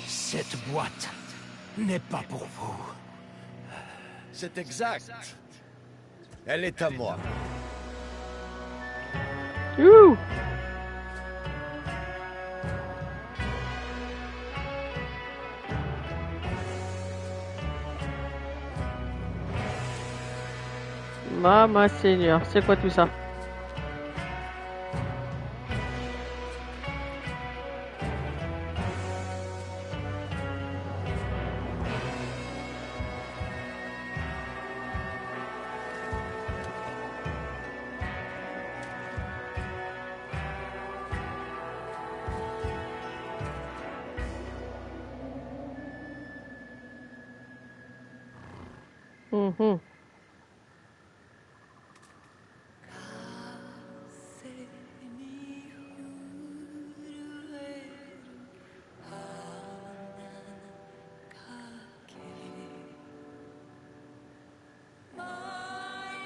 Cette boîte n'est pas pour vous. C'est exact. Elle est à moi. Youhou! Maman Seigneur, c'est quoi tout ça?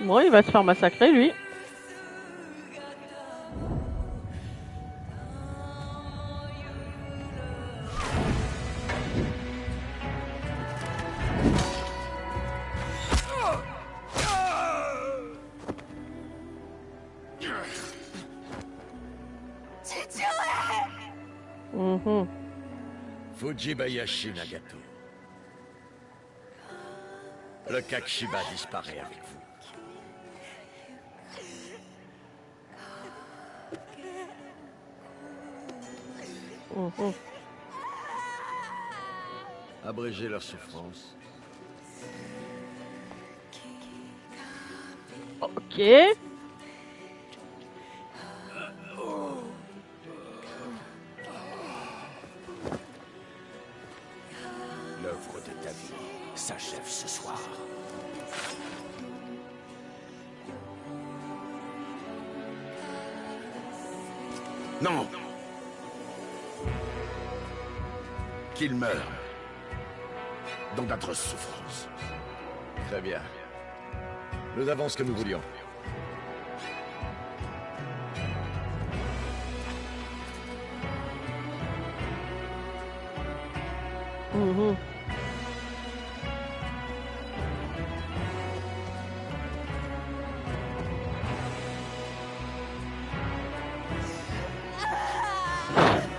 Bon, il va se faire massacrer, lui. Fujibayashi Nagato. Le Kakushiba disparaît avec vous. Abréger leur souffrance. Ok. L'œuvre de ta vie s'achève ce soir. Non! Qu'il meure dans d'atroces souffrances. Très bien. Nous avons ce que nous voulions.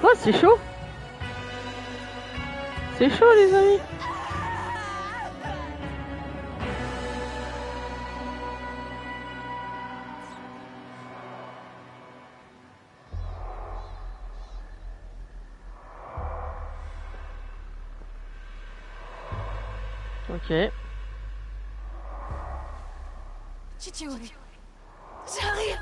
Oh, c'est chaud. C'est chaud, les amis. Ok. Chichiori. J'arrive.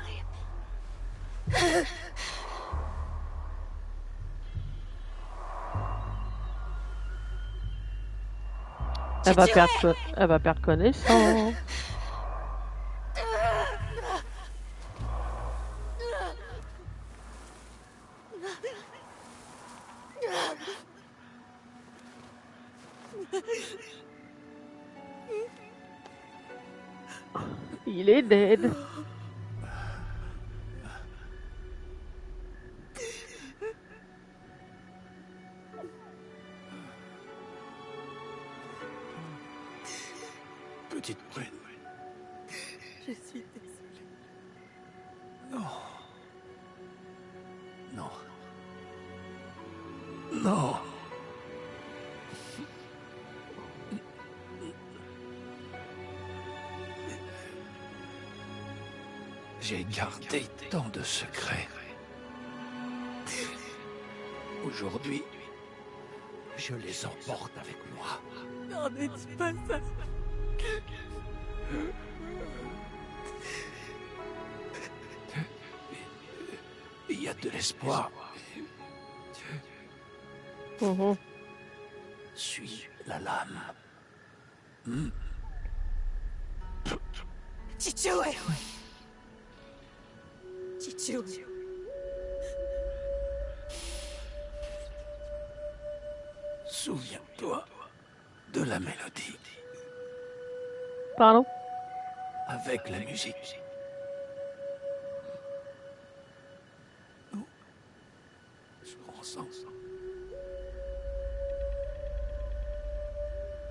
Elle va perdre connaissance. Il est dead. Petite prenne. Je suis désolée. Non. Non. Non. J'ai gardé tant de secrets. Aujourd'hui, je les emporte avec moi. Non, ne dis pas ça. Il y a de l'espoir. Suis la lame. Chichue. Chichue. Souviens-toi de la mélodie. Pardon? Avec la musique. Nous serons ensemble.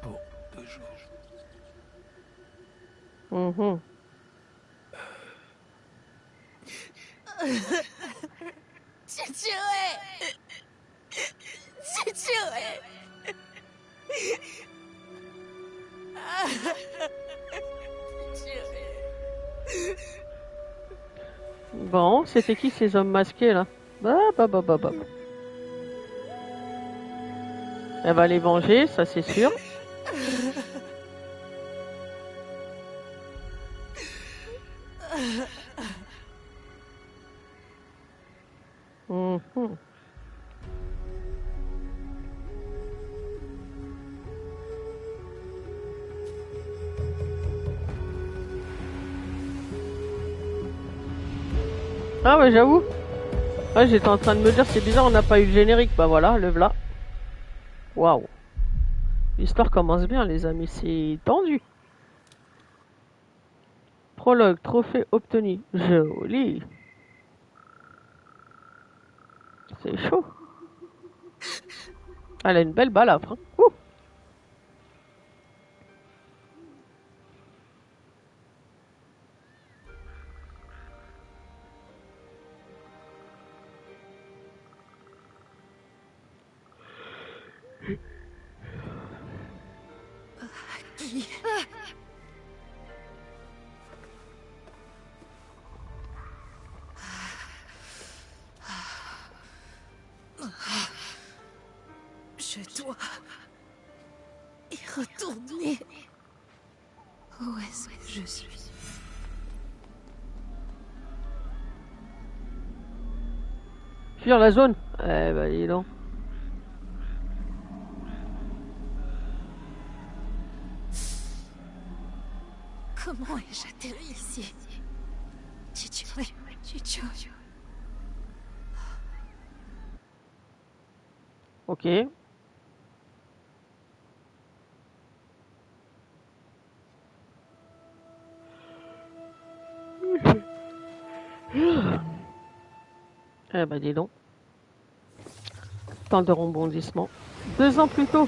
Pour toujours. Bon, c'était qui ces hommes masqués là? Elle va les venger, ça c'est sûr. Ah ouais, j'avoue. Ouais, j'étais en train de me dire, c'est bizarre, on n'a pas eu le générique. Bah voilà, le v'là. Waouh. L'histoire commence bien, les amis, c'est tendu. Prologue, trophée obtenu. Joli. C'est chaud. Elle a une belle balafre. Hein. Ouh. Je dois y retourner. Où est-ce que je suis? Fuir la zone. Eh bah dis donc. Comment ai-je atterri ici? Chichue. Ok. Eh ben dis donc. Temps de rebondissement. 2 ans plus tôt.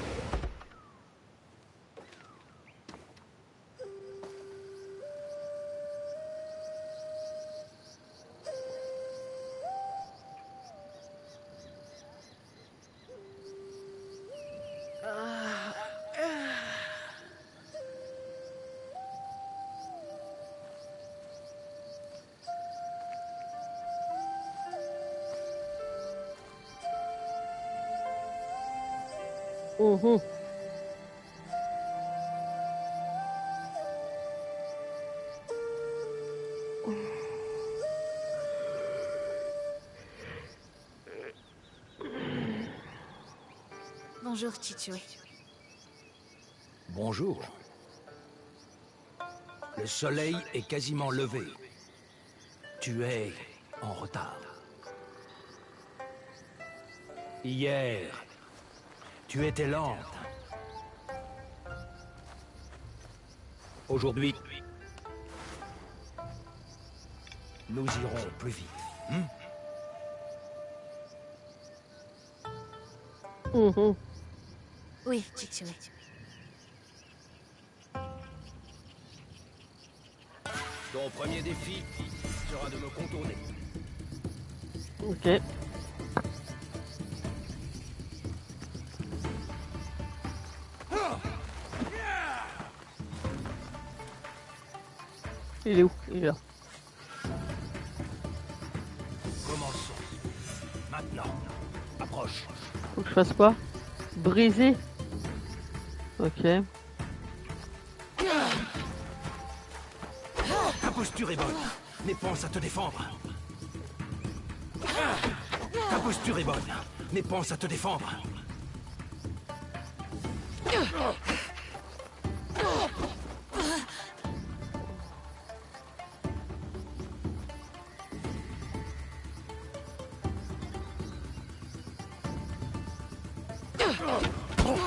Bonjour, Chichue. Bonjour. Le soleil est quasiment levé. Tu es en retard. Hier, tu étais lente. Aujourd'hui, nous irons plus vite. Oui, Chichue. Ton premier défi sera de me contourner. Ok. Il est où? Il est là. Commençons. Maintenant, approche. approche. Faut que je fasse quoi? Briser? Ok. Ta posture est bonne, mais pense à te défendre. Ta posture est bonne, mais pense à te défendre.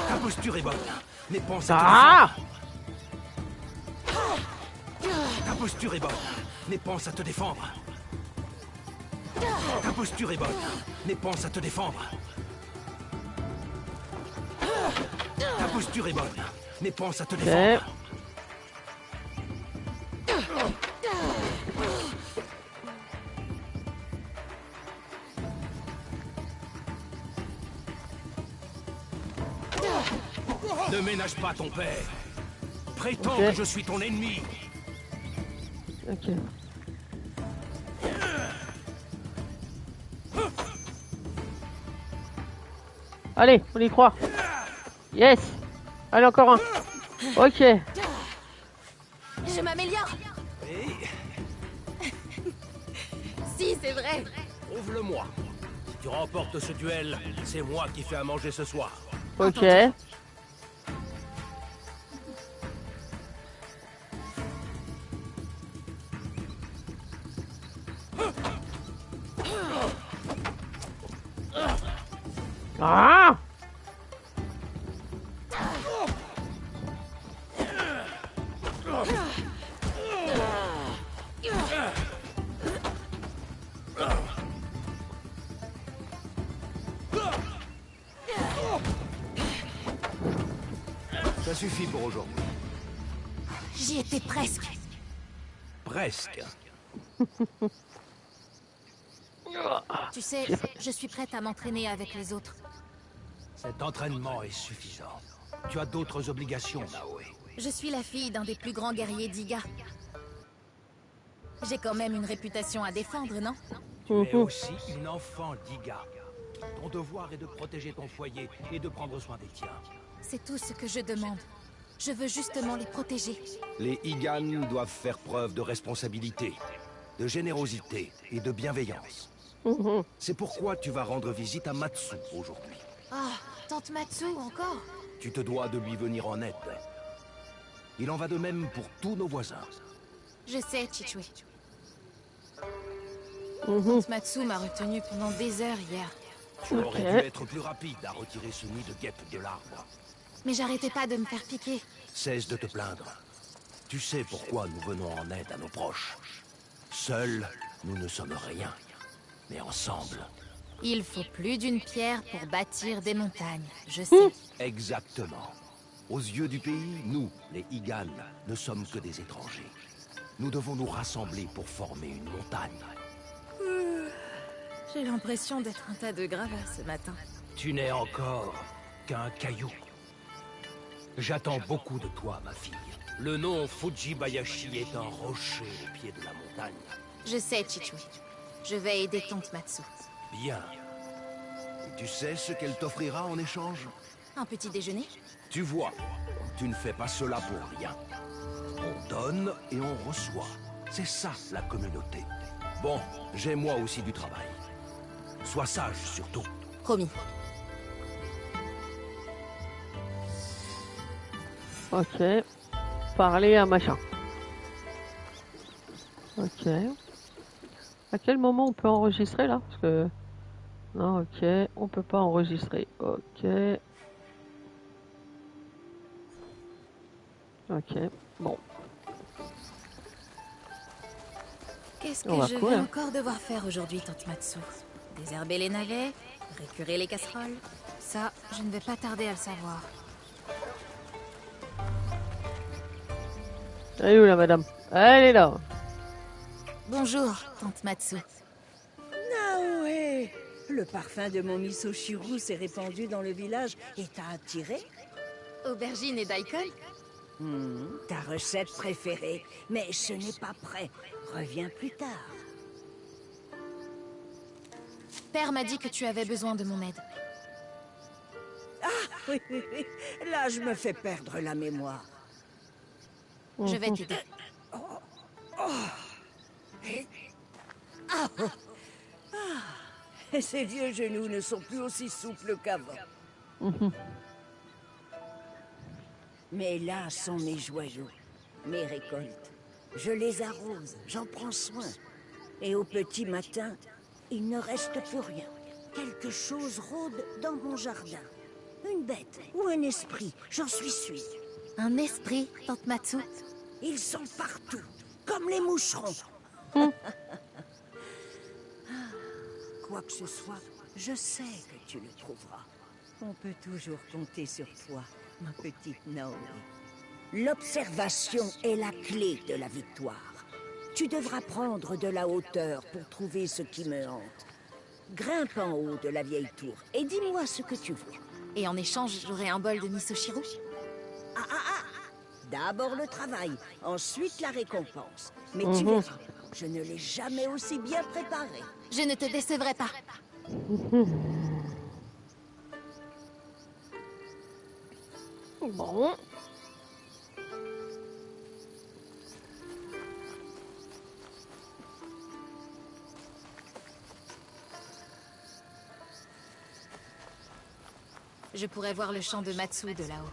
Ta posture est bonne, mais pense à te défendre. Ta posture est bonne, mais pense à te défendre. Ta posture est bonne, mais pense à te défendre. Ta posture est bonne, mais pense à te défendre. Ne ménage pas ton père. Prétends que je suis ton ennemi. Ok. Allez, on y croit. Yes. Allez, encore un. Ok. Je m'améliore. Si, c'est vrai. Prouve-le-moi. Si tu remportes ce duel, c'est moi qui fais à manger ce soir. Ok. Ah! Ça suffit pour aujourd'hui. J'y étais presque. Presque. Tu sais, je suis prête à m'entraîner avec les autres. Cet entraînement est suffisant. Tu as d'autres obligations, Naoe. Je suis la fille d'un des plus grands guerriers d'Iga. J'ai quand même une réputation à défendre, non? Tu es aussi une enfant d'Iga. Ton devoir est de protéger ton foyer et de prendre soin des tiens. C'est tout ce que je demande. Je veux justement les protéger. Les Igan doivent faire preuve de responsabilité, de générosité et de bienveillance. C'est pourquoi tu vas rendre visite à Matsu aujourd'hui. Ah, tante Matsu, encore? Tu te dois de lui venir en aide. Il en va de même pour tous nos voisins. Je sais, Chichue. Tante Matsu m'a retenu pendant des heures hier. Tu aurais dû être plus rapide à retirer ce nid de guêpe de l'arbre. Mais j'arrêtais pas de me faire piquer. Cesse de te plaindre. Tu sais pourquoi nous venons en aide à nos proches. Seuls, nous ne sommes rien. Mais ensemble... Il faut plus d'une pierre pour bâtir des montagnes, je sais. Exactement. Aux yeux du pays, nous, les Igan, ne sommes que des étrangers. Nous devons nous rassembler pour former une montagne. J'ai l'impression d'être un tas de gravats ce matin. Tu n'es encore qu'un caillou. J'attends beaucoup de toi, ma fille. Le nom Fujibayashi est un rocher au pied de la montagne. Je sais, Chichue. Je vais aider tante Matsu. Bien. Et tu sais ce qu'elle t'offrira en échange? Un petit déjeuner? Tu vois, tu ne fais pas cela pour rien. On donne et on reçoit. C'est ça, la communauté. Bon, j'ai moi aussi du travail. Sois sage, surtout. Promis. Ok. Parler à machin. Ok. À quel moment on peut enregistrer là? Parce que... Non, ok. On peut pas enregistrer. Ok. Ok. Bon. Qu'est-ce que je vais encore devoir faire aujourd'hui, tante Matsu? Désherber les navets? Récurer les casseroles? Ça, je ne vais pas tarder à le savoir. Elle est où la madame? Elle est là. Bonjour, tante Matsu. Naoe, le parfum de mon miso shiru s'est répandu dans le village et t'a attiré? Aubergine et daikon? Ta recette préférée, mais ce n'est pas prêt. Reviens plus tard. Père m'a dit que tu avais besoin de mon aide. oui, oui, oui. Là, je me fais perdre la mémoire. Je vais t'aider. Ces vieux genoux ne sont plus aussi souples qu'avant. Mais là sont mes joyaux, mes récoltes. Je les arrose, j'en prends soin. Et au petit matin, il ne reste plus rien. Quelque chose rôde dans mon jardin. Une bête ou un esprit, j'en suis sûre. Un esprit, Tante Matsu? Ils sont partout, comme les moucherons. Quoi que ce soit, je sais que tu le trouveras. On peut toujours compter sur toi, ma petite Naomi. L'observation est la clé de la victoire. Tu devras prendre de la hauteur pour trouver ce qui me hante. Grimpe en haut de la vieille tour et dis-moi ce que tu vois. Et en échange, j'aurai un bol de miso-shiro? D'abord le travail, ensuite la récompense. Mais tu verras, je ne l'ai jamais aussi bien préparé. Je ne te décevrai pas. Bon. Je pourrais voir le champ de Matsu de là-haut.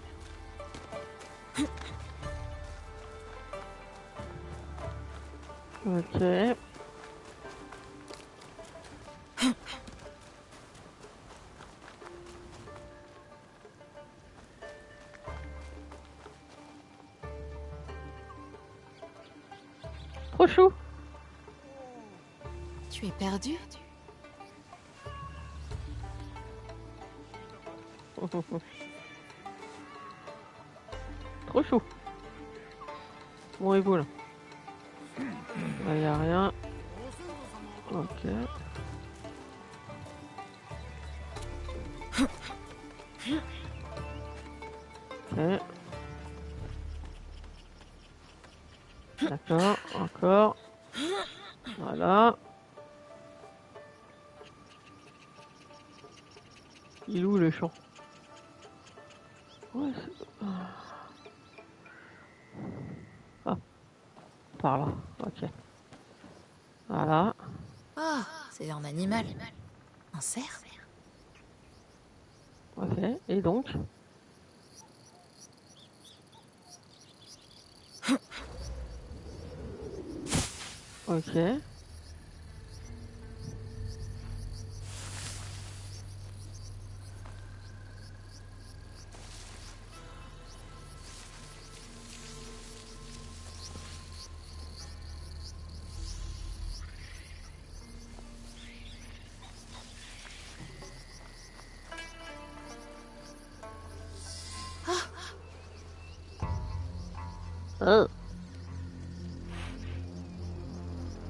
Ok. Trop chou. Tu es perdu? Trop chou. Bon, et vous là? Là, y a rien. Ok. Ok. D'accord, encore. Voilà. Il est où le champ? Ouais, ah, par là, ok. Voilà. Ah, c'est un animal. Un cerf? Ok, et donc? Ok.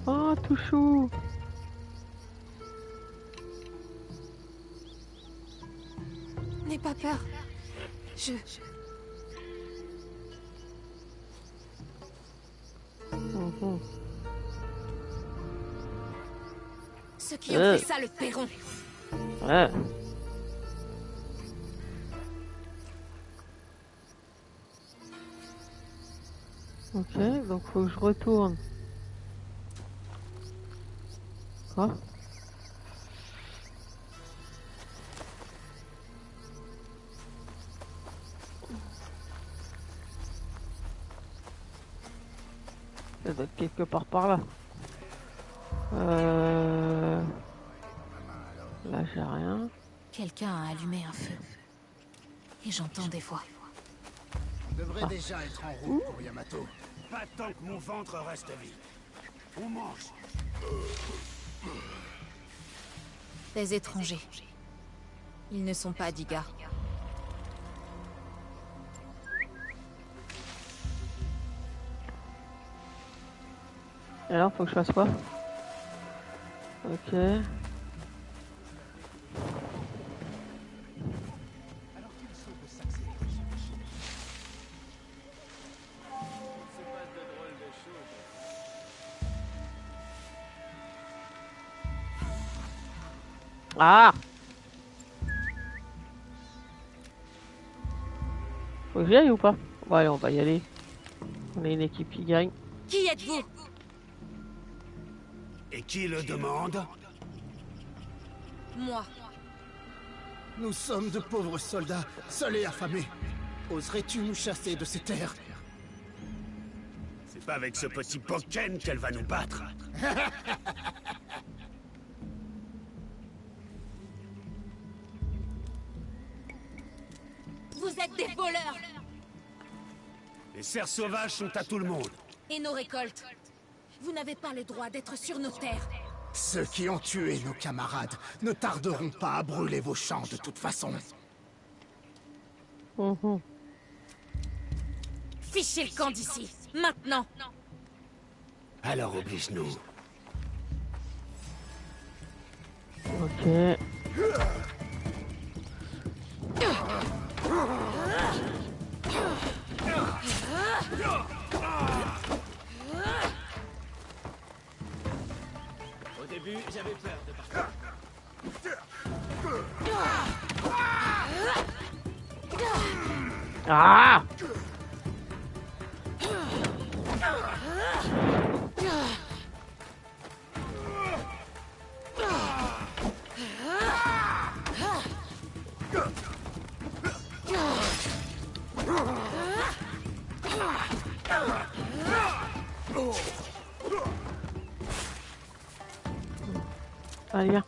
Oh, tout chou. N'aie pas peur. Ceux qui ont fait ça le paieront. Ouais. Ok, donc faut que je retourne. Quoi? Ça doit être quelque part par là. Là j'ai rien. Quelqu'un a allumé un feu. Et j'entends des voix. On devrait déjà être en route pour Yamato. Pas tant que mon ventre reste vide. On mange. Des étrangers. Ils ne sont pas d'Iga. Et alors faut que je fasse quoi? Ok. Ah! Faut que j'y aille ou pas? Bon, allez, on va y aller. On est une équipe qui gagne. Qui êtes-vous? Et qui le demande? Moi. Nous sommes de pauvres soldats, seuls et affamés. Oserais-tu nous chasser de ces terres? C'est pas avec ce petit Bokken qu'elle va nous battre. Vous êtes des voleurs! Les cerfs sauvages sont à tout le monde. Et nos récoltes? Vous n'avez pas le droit d'être sur nos terres. Ceux qui ont tué nos camarades ne tarderont pas à brûler vos champs de toute façon. Fichez le camp d'ici, maintenant! Alors oblige-nous. Ok. Au début, j'avais peur de partir. Ah! Allez, viens.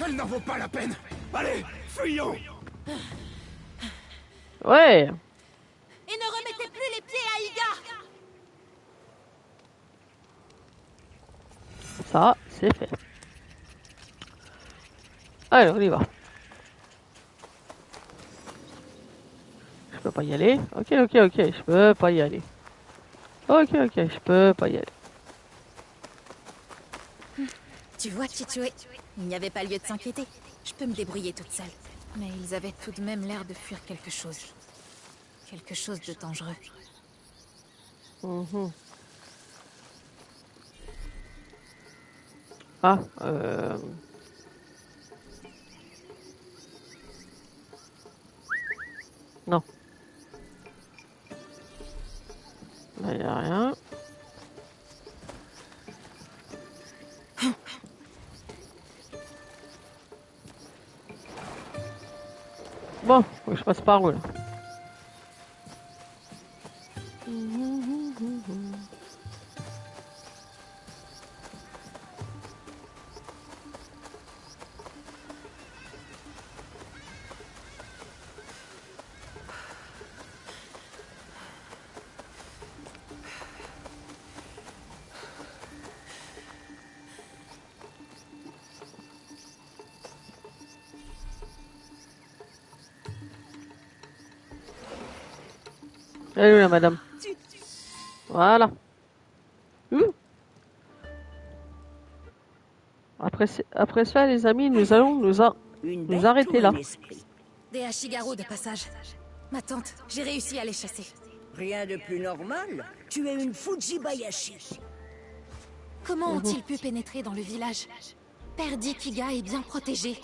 Elle n'en vaut pas la peine. Allez, fuyons. Ouais. Et ne remettez plus les pieds à Iga! Ça, c'est fait. Allez, on y va. Je peux pas y aller. Ok, je peux pas y aller. Ok, je peux pas y aller. Tu vois, Chichue, il n'y avait pas lieu de s'inquiéter. Je peux me débrouiller toute seule. Mais ils avaient tout de même l'air de fuir quelque chose. Quelque chose de dangereux. Ah, non. Là, y a rien. Bon, faut que je passe par où là? Elle est où la madame? Voilà. Après ça, les amis, nous allons nous arrêter là. Des Ashigaru de passage. Ma tante, j'ai réussi à les chasser. Rien de plus normal. Tu es une Fujibayashi. Comment ont-ils pu pénétrer dans le village? Père dit qu'Iga est bien protégé.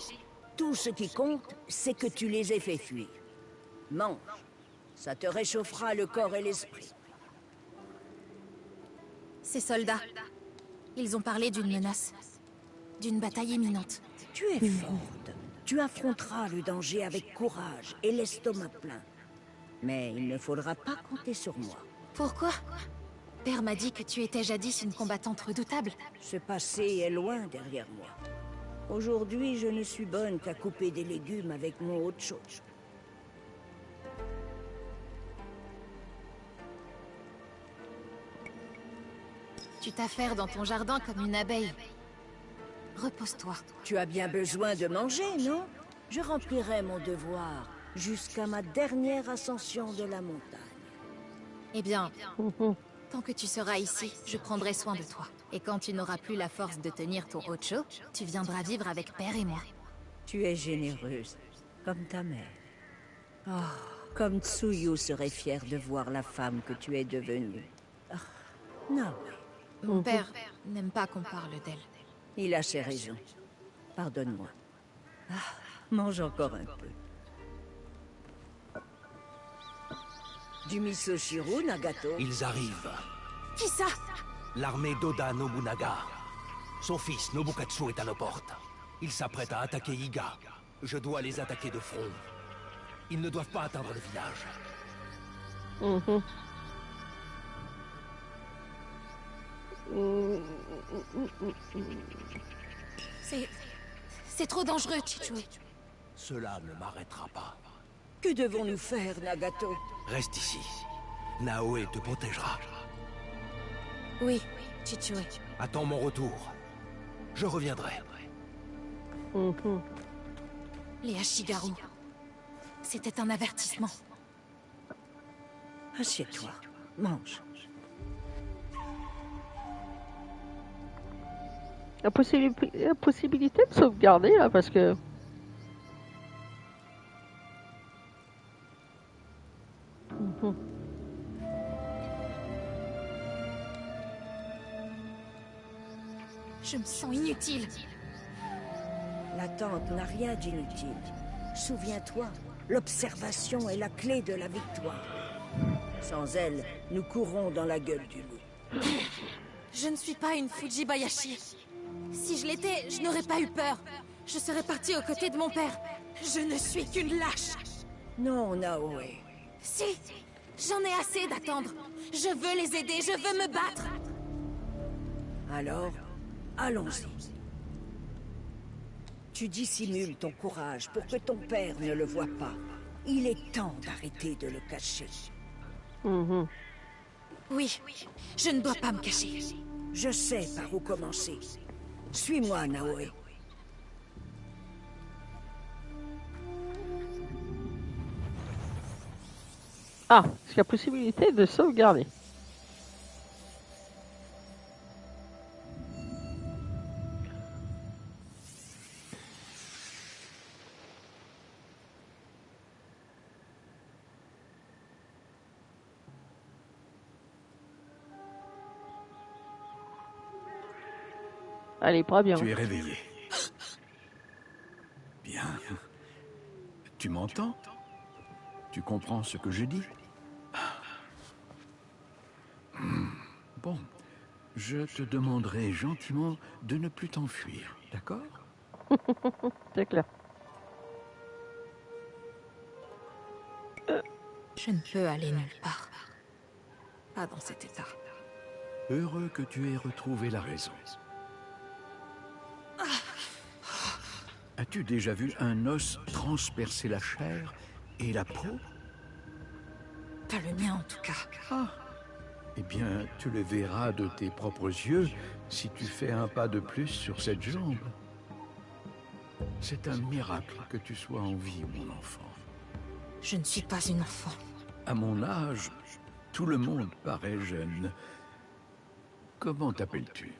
Tout ce qui compte, c'est que tu les aies fait fuir. Mange. Ça te réchauffera le corps et l'esprit. Ces soldats, ils ont parlé d'une menace. D'une bataille imminente. Tu es forte. Tu affronteras le danger avec courage et l'estomac plein. Mais il ne faudra pas compter sur moi. Pourquoi? Père m'a dit que tu étais jadis une combattante redoutable. Ce passé est loin derrière moi. Aujourd'hui, je ne suis bonne qu'à couper des légumes avec mon Ocho. Tu t'affaires dans ton jardin comme une abeille. Repose-toi. Tu as bien besoin de manger, non? Je remplirai mon devoir jusqu'à ma dernière ascension de la montagne. Eh bien, tant que tu seras ici, je prendrai soin de toi. Et quand tu n'auras plus la force de tenir ton Ocho, tu viendras vivre avec Père et moi. Tu es généreuse, comme ta mère. Oh, comme Tsuyu serait fier de voir la femme que tu es devenue. Oh, non. Mon père n'aime pas qu'on parle d'elle. Il a ses raisons. Pardonne-moi. Ah, Mange encore un peu. Du miso-shiro, Nagato? Ils arrivent. Qui ça? L'armée d'Oda Nobunaga. Son fils, Nobukatsu, est à nos portes. Ils s'apprêtent à attaquer Iga. Je dois les attaquer de front. Ils ne doivent pas atteindre le village. C'est trop dangereux, Chichue. Cela ne m'arrêtera pas. Que devons-nous faire, Nagato? Reste ici. Naoe te protégera. Oui, Chichue. Attends mon retour. Je reviendrai. Les Ashigaru. C'était un avertissement. Assieds-toi. Mange. La possibilité de sauvegarder, là, parce que... Je me sens inutile. L'attente n'a rien d'inutile. Souviens-toi, l'observation est la clé de la victoire. Sans elle, nous courons dans la gueule du loup. Je ne suis pas une Fujibayashi. Si je l'étais, je n'aurais pas eu peur. Je serais partie aux côtés de mon père. Je ne suis qu'une lâche. Non, Naoe. Si, j'en ai assez d'attendre. Je veux les aider, je veux me battre. Alors, allons-y. Tu dissimules ton courage pour que ton père ne le voie pas. Il est temps d'arrêter de le cacher. Oui, je ne dois pas me cacher. Je sais par où commencer. Suis-moi, Naoe. Ah, il y a possibilité de sauvegarder. Allez, pas bien. Tu es réveillé. Bien. Tu m'entends? Tu comprends ce que je dis? Bon. Je te demanderai gentiment de ne plus t'enfuir, d'accord? C'est clair. Je ne peux aller nulle part. Pas dans cet état. Heureux que tu aies retrouvé la raison. As-tu déjà vu un os transpercer la chair et la peau? Pas le mien en tout cas. Ah. Eh bien, tu le verras de tes propres yeux si tu fais un pas de plus sur cette jambe. C'est un miracle que tu sois en vie, mon enfant. Je ne suis pas une enfant. À mon âge, tout le monde paraît jeune. Comment t'appelles-tu?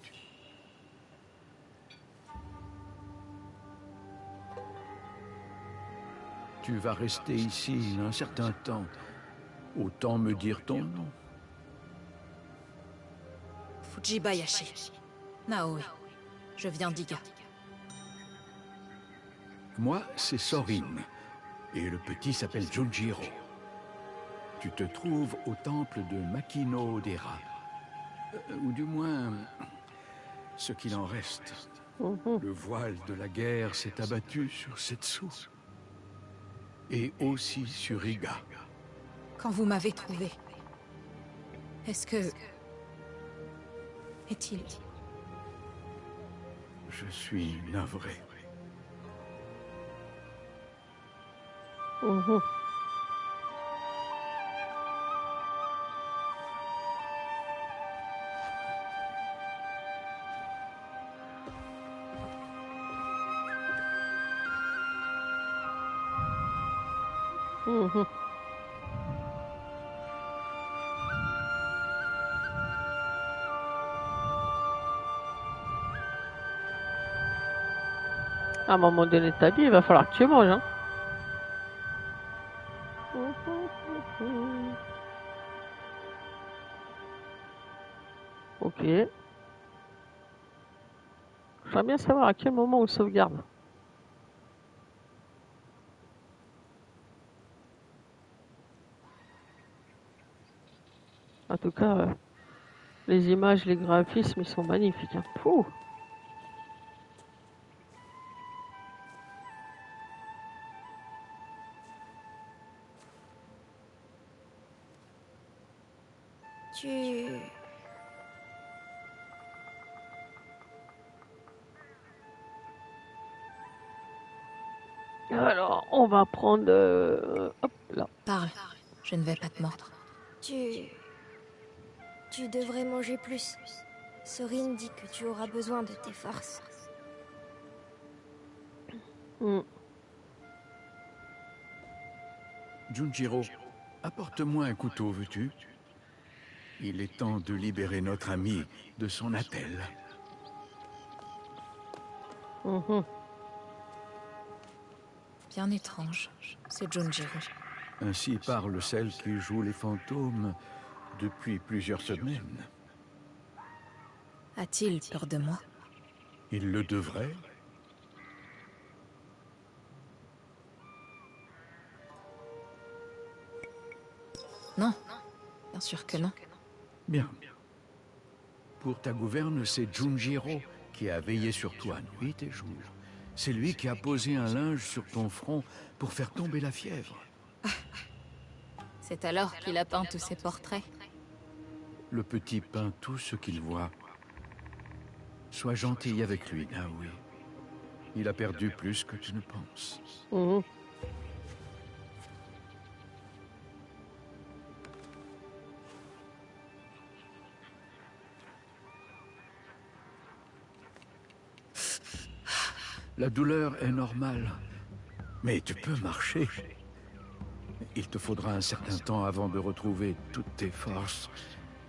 Tu vas rester ici un certain temps. Autant me dire ton nom. Fujibayashi. Naoe. Je viens d'Iga. Moi, c'est Sorin. Et le petit s'appelle Junjiro. Tu te trouves au temple de Makino-dera. Ou du moins, ce qu'il en reste. Le voile de la guerre s'est abattu sur Setsu. Et aussi sur Iga. Quand vous m'avez trouvé, est-ce que... Est-il... Je suis navré. À un moment donné de ta vie, il va falloir que tu manges. Hein. Ok. J'aimerais bien savoir à quel moment on sauvegarde. En tout cas, les images, les graphismes, ils sont magnifiques. Hein. Pouh. Alors, on va prendre... hop là. Parle, je ne vais pas te mordre. Tu devrais manger plus. Sorin dit que tu auras besoin de tes forces. Junjiro, apporte-moi un couteau, veux-tu? Il est temps de libérer notre ami de son attelle. Bien étrange, c'est Junjiro. Ainsi parle celle qui joue les fantômes depuis plusieurs semaines. A-t-il peur de moi? Il le devrait. Non, bien sûr que non. Bien. Pour ta gouverne, c'est Junjiro qui a veillé sur toi nuit et jour. C'est lui qui a posé un linge sur ton front pour faire tomber la fièvre. C'est alors qu'il a peint tous ses portraits. Le petit peint tout ce qu'il voit. Sois gentil avec lui, Naoui. Il a perdu plus que tu ne penses. La douleur est normale, mais tu peux marcher. Il te faudra un certain temps avant de retrouver toutes tes forces.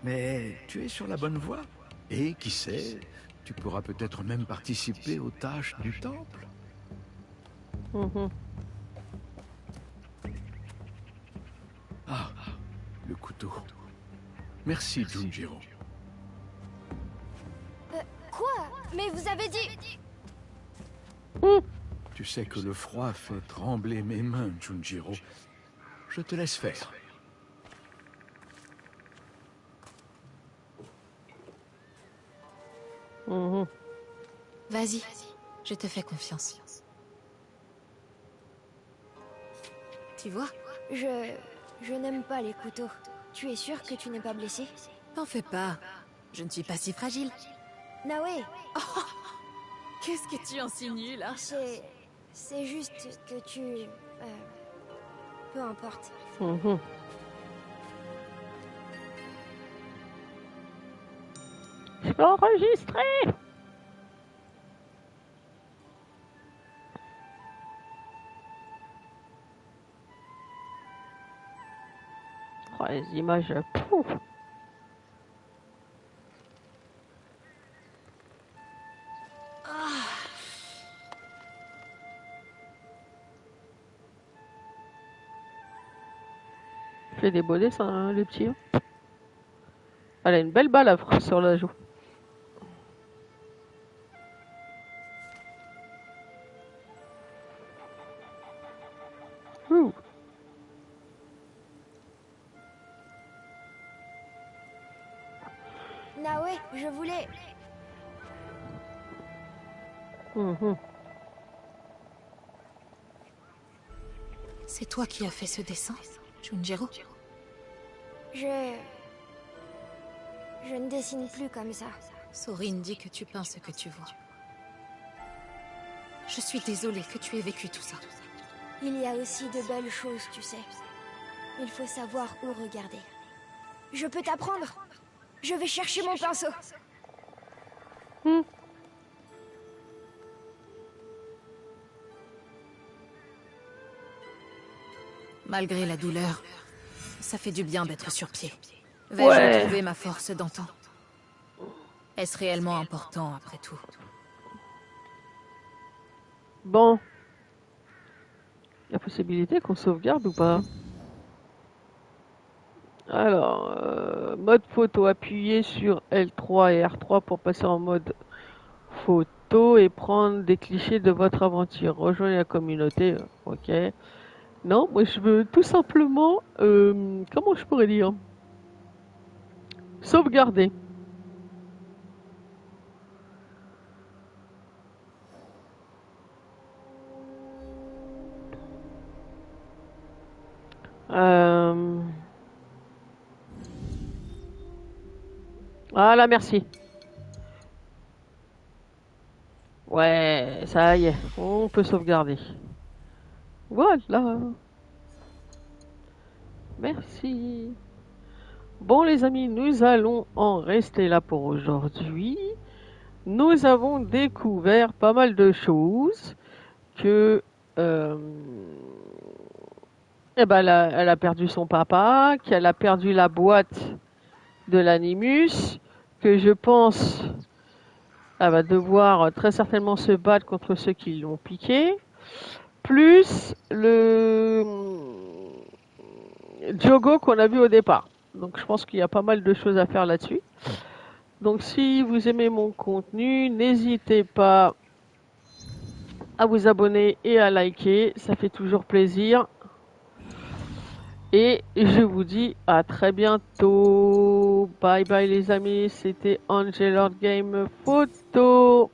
Mais tu es sur la bonne voie. Et qui sait, tu pourras peut-être même participer aux tâches du temple. Ah, le couteau. Merci, Junjiro. Quoi? Mais vous avez dit... Tu sais que le froid fait trembler mes mains, Junjiro. Je te laisse faire. Vas-y, je te fais confiance. Tu vois? Je n'aime pas les couteaux. Tu es sûr que tu n'es pas blessé? T'en fais pas. Je ne suis pas si fragile. Naoé! Oh, qu'est-ce que tu insinues, là? C'est juste que tu... peu importe. Je peux enregistrer. Oh, les images, pouf. Il fait des beaux dessins, hein, le petit. Elle a une belle balafre sur la joue. Naoé, je voulais... C'est toi qui as fait ce dessin, Junjiro? Je ne dessine plus comme ça. Sorin dit que tu peins ce que tu vois. Je suis désolée que tu aies vécu tout ça. Il y a aussi de belles choses, tu sais. Il faut savoir où regarder. Je peux t'apprendre. Je vais chercher mon pinceau. Malgré la douleur, ça fait du bien d'être sur pied. Vais-je retrouver ma force d'antan? Est-ce réellement important après tout? Bon. Il y a possibilité qu'on sauvegarde ou pas? Alors, mode photo, appuyez sur L3 et R3 pour passer en mode photo et prendre des clichés de votre aventure. Rejoignez la communauté, ok. Non, moi je veux tout simplement, comment je pourrais dire? Sauvegarder. Voilà, merci. Ouais, ça y est, on peut sauvegarder. Voilà. Merci. Bon les amis, nous allons en rester là pour aujourd'hui. Nous avons découvert pas mal de choses que eh ben, elle a perdu son papa, qu'elle a perdu la boîte de l'animus, que je pense elle va devoir très certainement se battre contre ceux qui l'ont piqué, plus le Diogo qu'on a vu au départ. Donc je pense qu'il y a pas mal de choses à faire là-dessus. Donc si vous aimez mon contenu, n'hésitez pas à vous abonner et à liker, ça fait toujours plaisir. Et je vous dis à très bientôt. Bye bye les amis, c'était Angelord Game Photo.